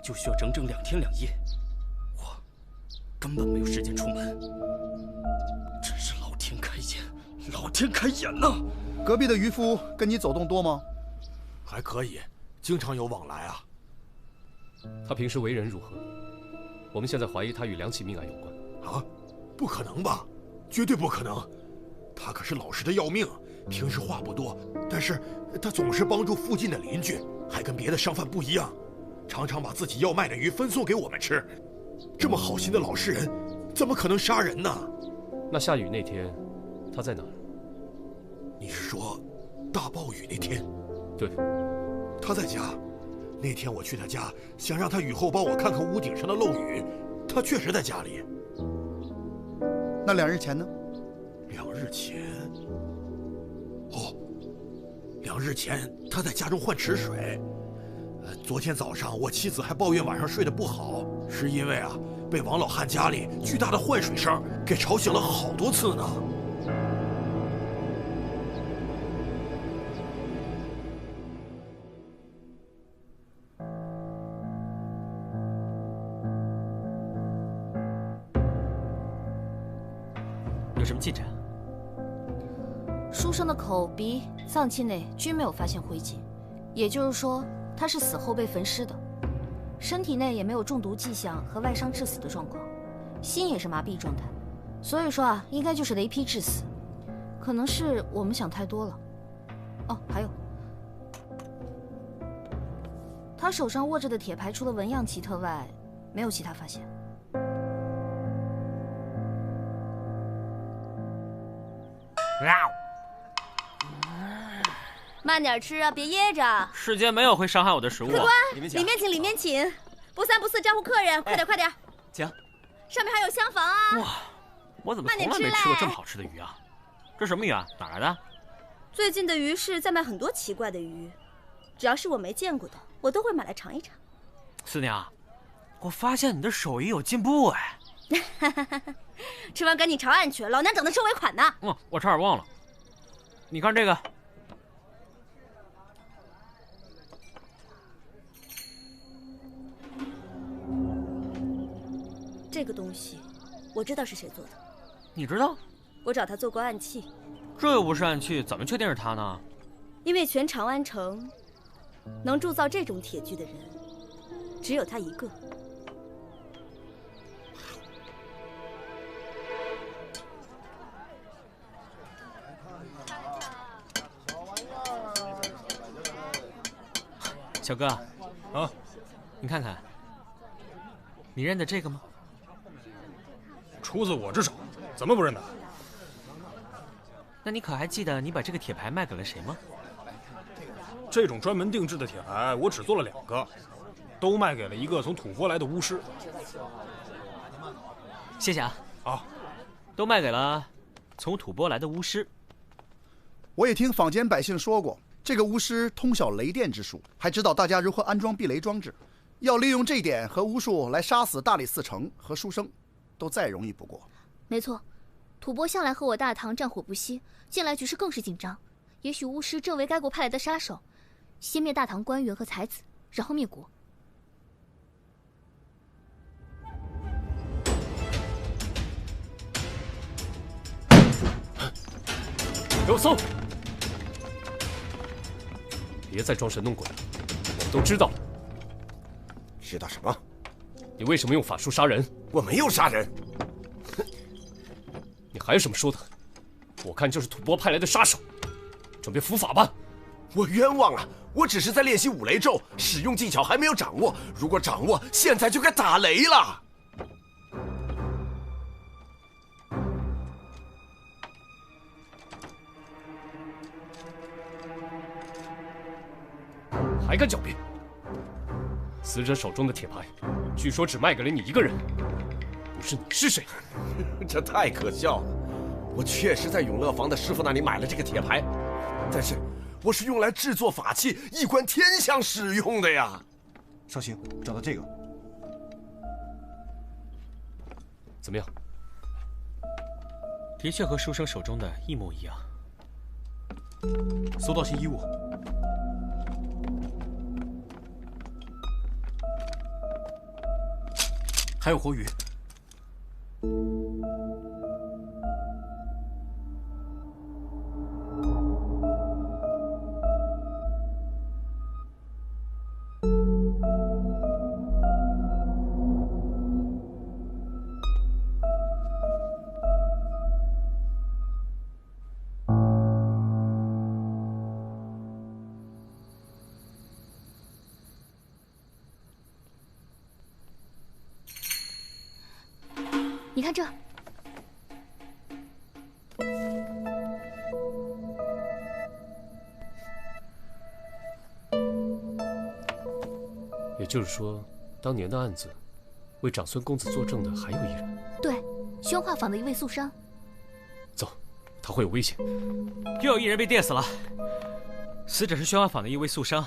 就需要整整2天2夜，我根本没有时间出门。真是老天开眼，老天开眼呐！隔壁的渔夫跟你走动多吗？还可以，经常有往来啊。他平时为人如何？我们现在怀疑他与2起命案有关。啊，不可能吧？绝对不可能！他可是老实的要命，平时话不多，但是他总是帮助附近的邻居，还跟别的商贩不一样，常常把自己要卖的鱼分送给我们吃。这么好心的老实人，怎么可能杀人呢？那下雨那天，他在哪儿？你是说大暴雨那天？对，他在家。那天我去他家，想让他雨后帮我看看屋顶上的漏雨，他确实在家里。那2日前呢？2日前，哦，2日前他在家中换池水。昨天早上我妻子还抱怨晚上睡得不好，是因为被王老汉家里巨大的换水声给吵醒了好多次呢。有什么进展？书生的口、鼻、脏器内均没有发现灰烬，也就是说他是死后被焚尸的，身体内也没有中毒迹象和外伤致死的状况。心也是麻痹状态，所以说啊，应该就是雷劈致死。可能是我们想太多了。哦，还有，他手上握着的铁牌，除了纹样奇特外，没有其他发现。慢点吃啊，别噎着。世间没有会伤害我的食物。客官，里面请，里面请，不三不四招呼客人，快点快点。请。上面还有厢房啊。哇，我怎么从来没吃过这么好吃的鱼啊？这什么鱼啊？哪来的？最近的鱼市在卖很多奇怪的鱼，只要是我没见过的，我都会买来尝一尝。四娘，我发现你的手艺有进步哎。吃完赶紧朝案去，老娘等着收尾款呢。我差点忘了，你看这个。这个东西，我知道是谁做的。你知道？我找他做过暗器。这又不是暗器，怎么确定是他呢？因为全长安城能铸造这种铁具的人，只有他一个。小哥，啊，你看看，你认得这个吗？出自我之手，怎么不认得？那你可还记得你把这个铁牌卖给了谁吗？这种专门定制的铁牌，我只做了2个，都卖给了一个从吐蕃来的巫师。谢谢啊。啊，都卖给了从吐蕃来的巫师。我也听坊间百姓说过，这个巫师通晓雷电之术，还指导大家如何安装避雷装置。要利用这一点和巫术来杀死大理寺丞和书生，都再容易不过。没错，吐蕃向来和我大唐战火不息，近来局势更是紧张。也许巫师正为该国派来的杀手，先灭大唐官员和才子，然后灭国。给我搜！别再装神弄鬼了，我们都知道了。知道什么？你为什么用法术杀人？我没有杀人。你还有什么说的？我看就是吐蕃派来的杀手，准备伏法吧。我冤枉啊！我只是在练习五雷咒，使用技巧还没有掌握。如果掌握，现在就该打雷了。还敢狡辩！死者手中的铁牌，据说只卖给了你一个人，不是你是谁？这太可笑了！我确实在永乐坊的师傅那里买了这个铁牌，但是我是用来制作法器、一观天象使用的呀。少卿，找到这个，怎么样？的确和书生手中的一模一样。搜到新衣物。还有活鱼。你看这，也就是说，当年的案子，为长孙公子作证的还有一人。对，宣化坊的一位素商。走，他会有危险。又有一人被电死了，死者是宣化坊的一位素商。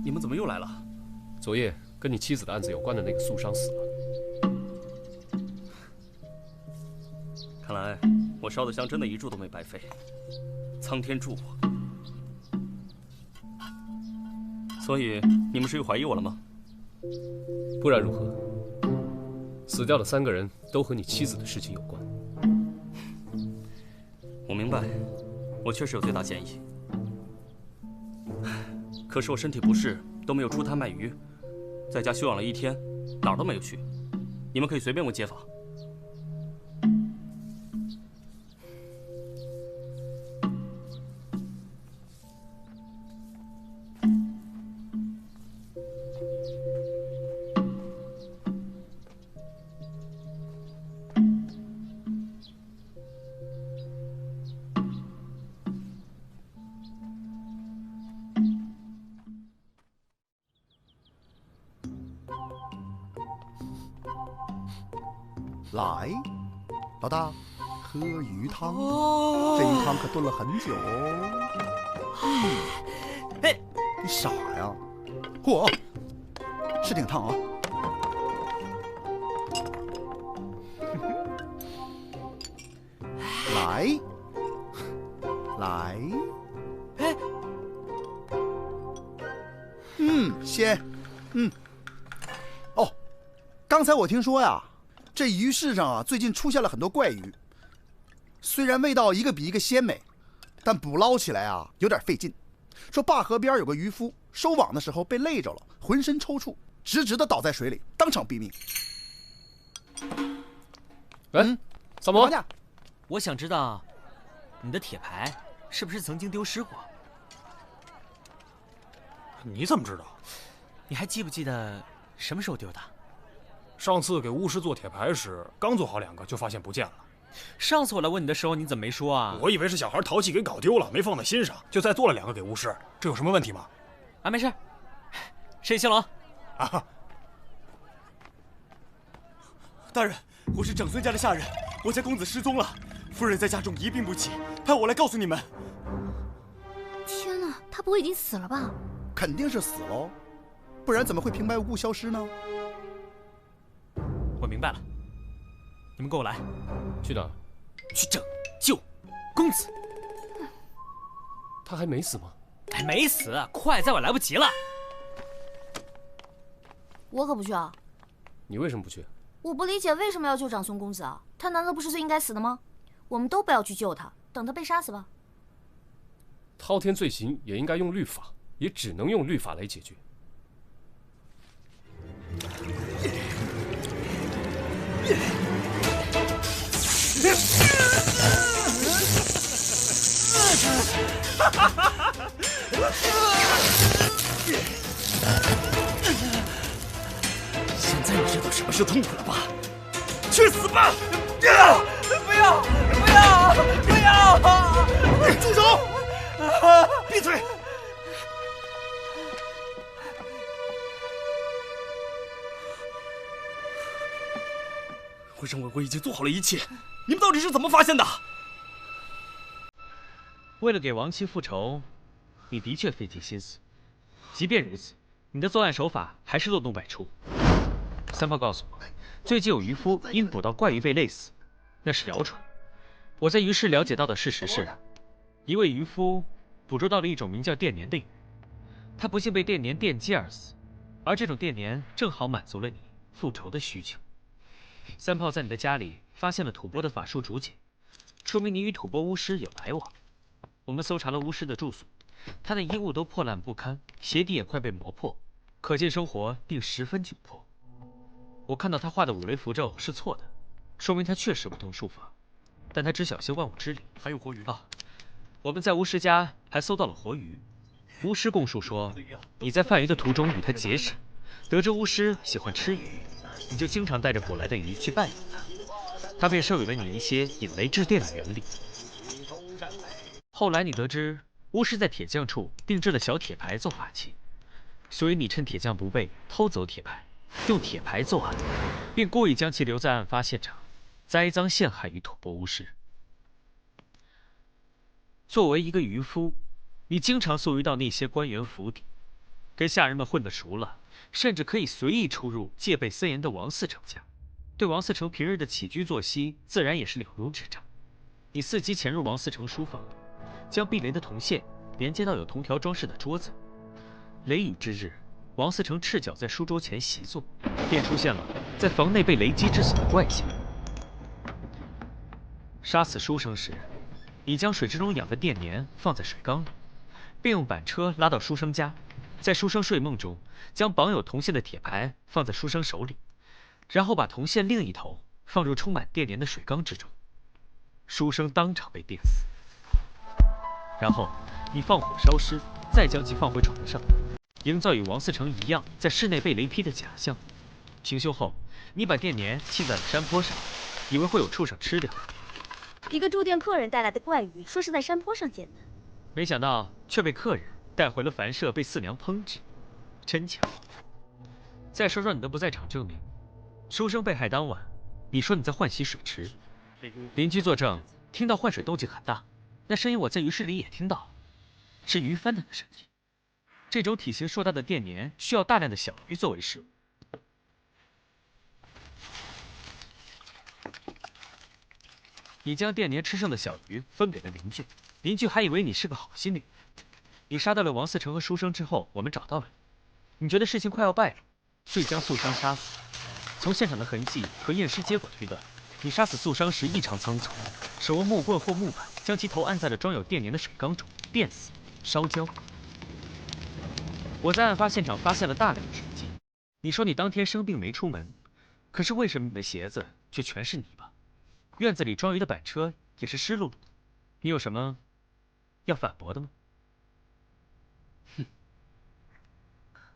你们怎么又来了？昨夜跟你妻子的案子有关的那个素商死了。看来我烧的香真的一炷都没白费，苍天助我。所以你们是又怀疑我了吗？不然如何？死掉的3个人都和你妻子的事情有关。我明白，我确实有最大嫌疑。可是我身体不适，都没有出摊卖鱼，在家休养了1天，哪儿都没有去。你们可以随便问街坊。来，老大，喝鱼汤。这鱼汤可炖了很久哦。哎，你傻呀？嚯，是挺烫啊。来，来，哎，鲜，哦，刚才我听说呀。这鱼市上啊，最近出现了很多怪鱼，虽然味道一个比一个鲜美，但捕捞起来啊有点费劲。说灞河边有个渔夫收网的时候被累着了，浑身抽搐，直直的倒在水里，当场毙命。三毛，我想知道你的铁牌是不是曾经丢失过？你怎么知道？你还记不记得什么时候丢的？上次给巫师做铁牌时，刚做好2个就发现不见了。上次我来问你的时候，你怎么没说啊？我以为是小孩淘气给搞丢了，没放在心上，就再做了2个给巫师。这有什么问题吗？啊，没事。沈兴龙，啊，大人，我是长孙家的下人，我家公子失踪了，夫人在家中一病不起，派我来告诉你们。天哪，他不会已经死了吧？肯定是死喽，不然怎么会平白无故消失呢？我明白了，你们跟我来。去哪儿？去拯救公子。他还没死吗？还没死，快，再晚来不及了。我可不去啊！你为什么不去？我不理解为什么要救长孙公子啊？他难道不是最应该死的吗？我们都不要去救他，等他被杀死吧。滔天罪行也应该用律法，也只能用律法来解决。现在你知道什么是痛苦了吧？去死吧！不要！不要！不要！住手！闭嘴！我认为我已经做好了一切，你们到底是怎么发现的？为了给亡妻复仇，你的确费尽心思。即便如此，你的作案手法还是漏洞百出。三炮告诉我，最近有渔夫因捕到怪鱼被累死，那是谣传。我在鱼市了解到的事实是，一位渔夫捕捉到了一种名叫电鲶的鱼，他不幸被电鲶电击而死，而这种电鲶正好满足了你复仇的需求。三炮在你的家里发现了吐蕃的法术竹简，说明你与吐蕃巫师有来往。我们搜查了巫师的住所，他的衣物都破烂不堪，鞋底也快被磨破，可见生活定十分窘迫。我看到他画的五雷符咒是错的，说明他确实不通术法，但他只晓些万物之理。还有活鱼啊！我们在巫师家还搜到了活鱼。巫师供述说，你在贩鱼的途中与他结识，得知巫师喜欢吃鱼，你就经常带着捕来的鱼去拜访他，他便授予了你一些引雷制电的原理。后来你得知巫师在铁匠处定制了小铁牌做法器，所以你趁铁匠不备偷走铁牌，用铁牌作案，并故意将其留在案发现场，栽赃陷害于吐蕃巫师。作为一个渔夫，你经常宿渔到那些官员府邸，跟下人们混得熟了，甚至可以随意出入戒备森严的王嗣成家，对王嗣成平日的起居作息自然也是了如指掌。你伺机潜入王嗣成书房，将避雷的铜线连接到有铜条装饰的桌子。雷雨之日，王思成赤脚在书桌前习作，便出现了在房内被雷击致死的怪象。杀死书生时，已将水之中养的电粘放在水缸里，并用板车拉到书生家，在书生睡梦中将绑有铜线的铁牌放在书生手里，然后把铜线另一头放入充满电粘的水缸之中，书生当场被电死。然后你放火烧尸，再将其放回床上，营造与王思成一样在室内被雷劈的假象。行凶后，你把电粘砌在了山坡上，以为会有畜生吃掉。一个住店客人带来的怪鱼，说是在山坡上捡的，没想到却被客人带回了凡舍被四娘烹制，真巧。再说说你的不在场证明，书生被害当晚，你说你在换洗水池，邻居作证，听到换水动静很大，那声音我在鱼室里也听到，是鱼翻腾的声音。这种体型硕大的电粘需要大量的小鱼作为食物。你将电粘吃剩的小鱼分给了邻居，邻居还以为你是个好心女。你杀掉了王思成和书生之后，我们找到了你，你觉得事情快要败露，遂将素商杀死。从现场的痕迹和验尸结果推断，你杀死素商时异常仓促，手握木棍或木板，将其头按在了装有电粘的水缸中，电死、烧焦。我在案发现场发现了大量的水迹。你说你当天生病没出门，可是为什么你的鞋子却全是泥巴？院子里装鱼的板车也是湿漉漉的。你有什么要反驳的吗？哼，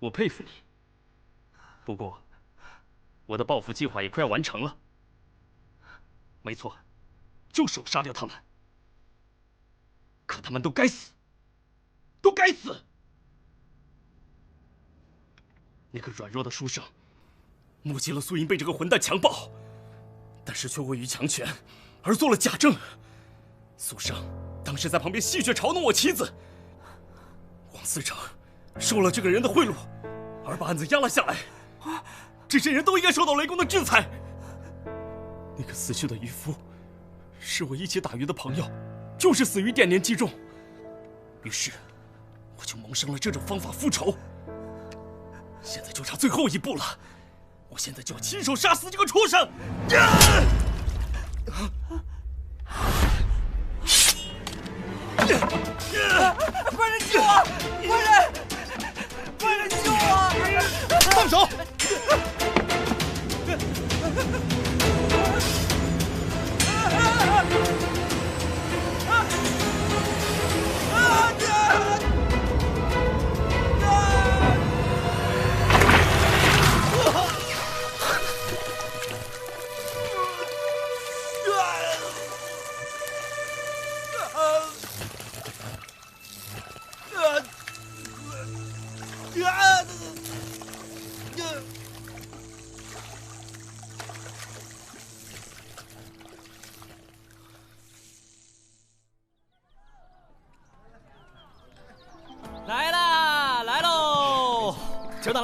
我佩服你。不过，我的报复计划也快要完成了。没错，就是我杀掉他们。可他们都该死，都该死！那个软弱的书生，目击了苏莹被这个混蛋强暴，但是却位于强权，而做了假证。苏生当时在旁边戏谑嘲弄我妻子。王思成收了这个人的贿赂，而把案子压了下来。这些人都应该受到雷公的制裁。那个死去的渔夫，是我一起打鱼的朋友，就是死于电粘击中。于是，我就萌生了这种方法复仇。现在就差最后一步了，我现在就要亲手杀死这个畜生！快人救我！快人救我！放手！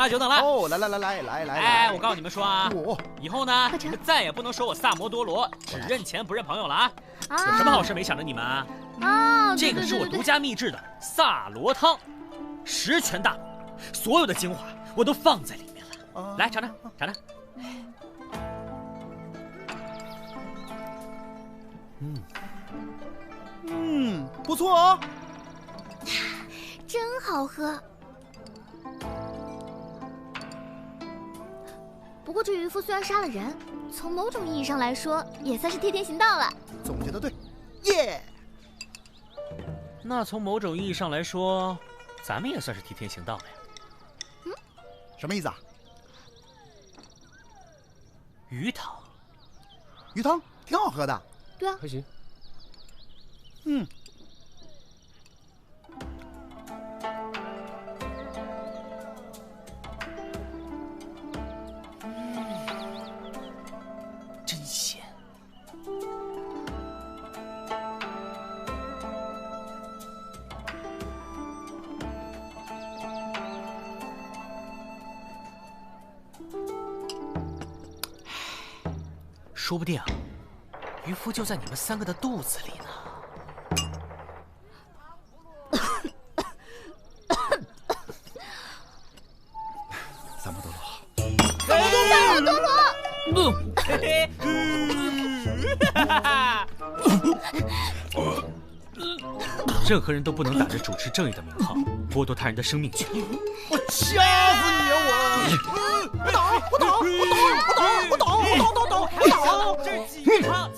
久等了！哦，来！哎，我告诉你们说啊，以后呢，你们再也不能说我萨摩多罗，只认钱不认朋友了啊！有什么好事没想着你们啊？这个是我独家秘制的萨罗汤，10全大补，所有的精华我都放在里面了。来，尝尝。不错哦，真好喝。不过这渔夫虽然杀了人，从某种意义上来说，也算是替天行道了。总结得对，耶！那从某种意义上来说，咱们也算是替天行道了呀。什么意思啊？鱼汤，鱼汤挺好喝的。对啊，还行。真鲜。说不定，渔夫就在你们3个的肚子里呢。任何人都不能打着主持正义的名号，剥夺他人的生命权。我掐死你啊！我打！这是几场？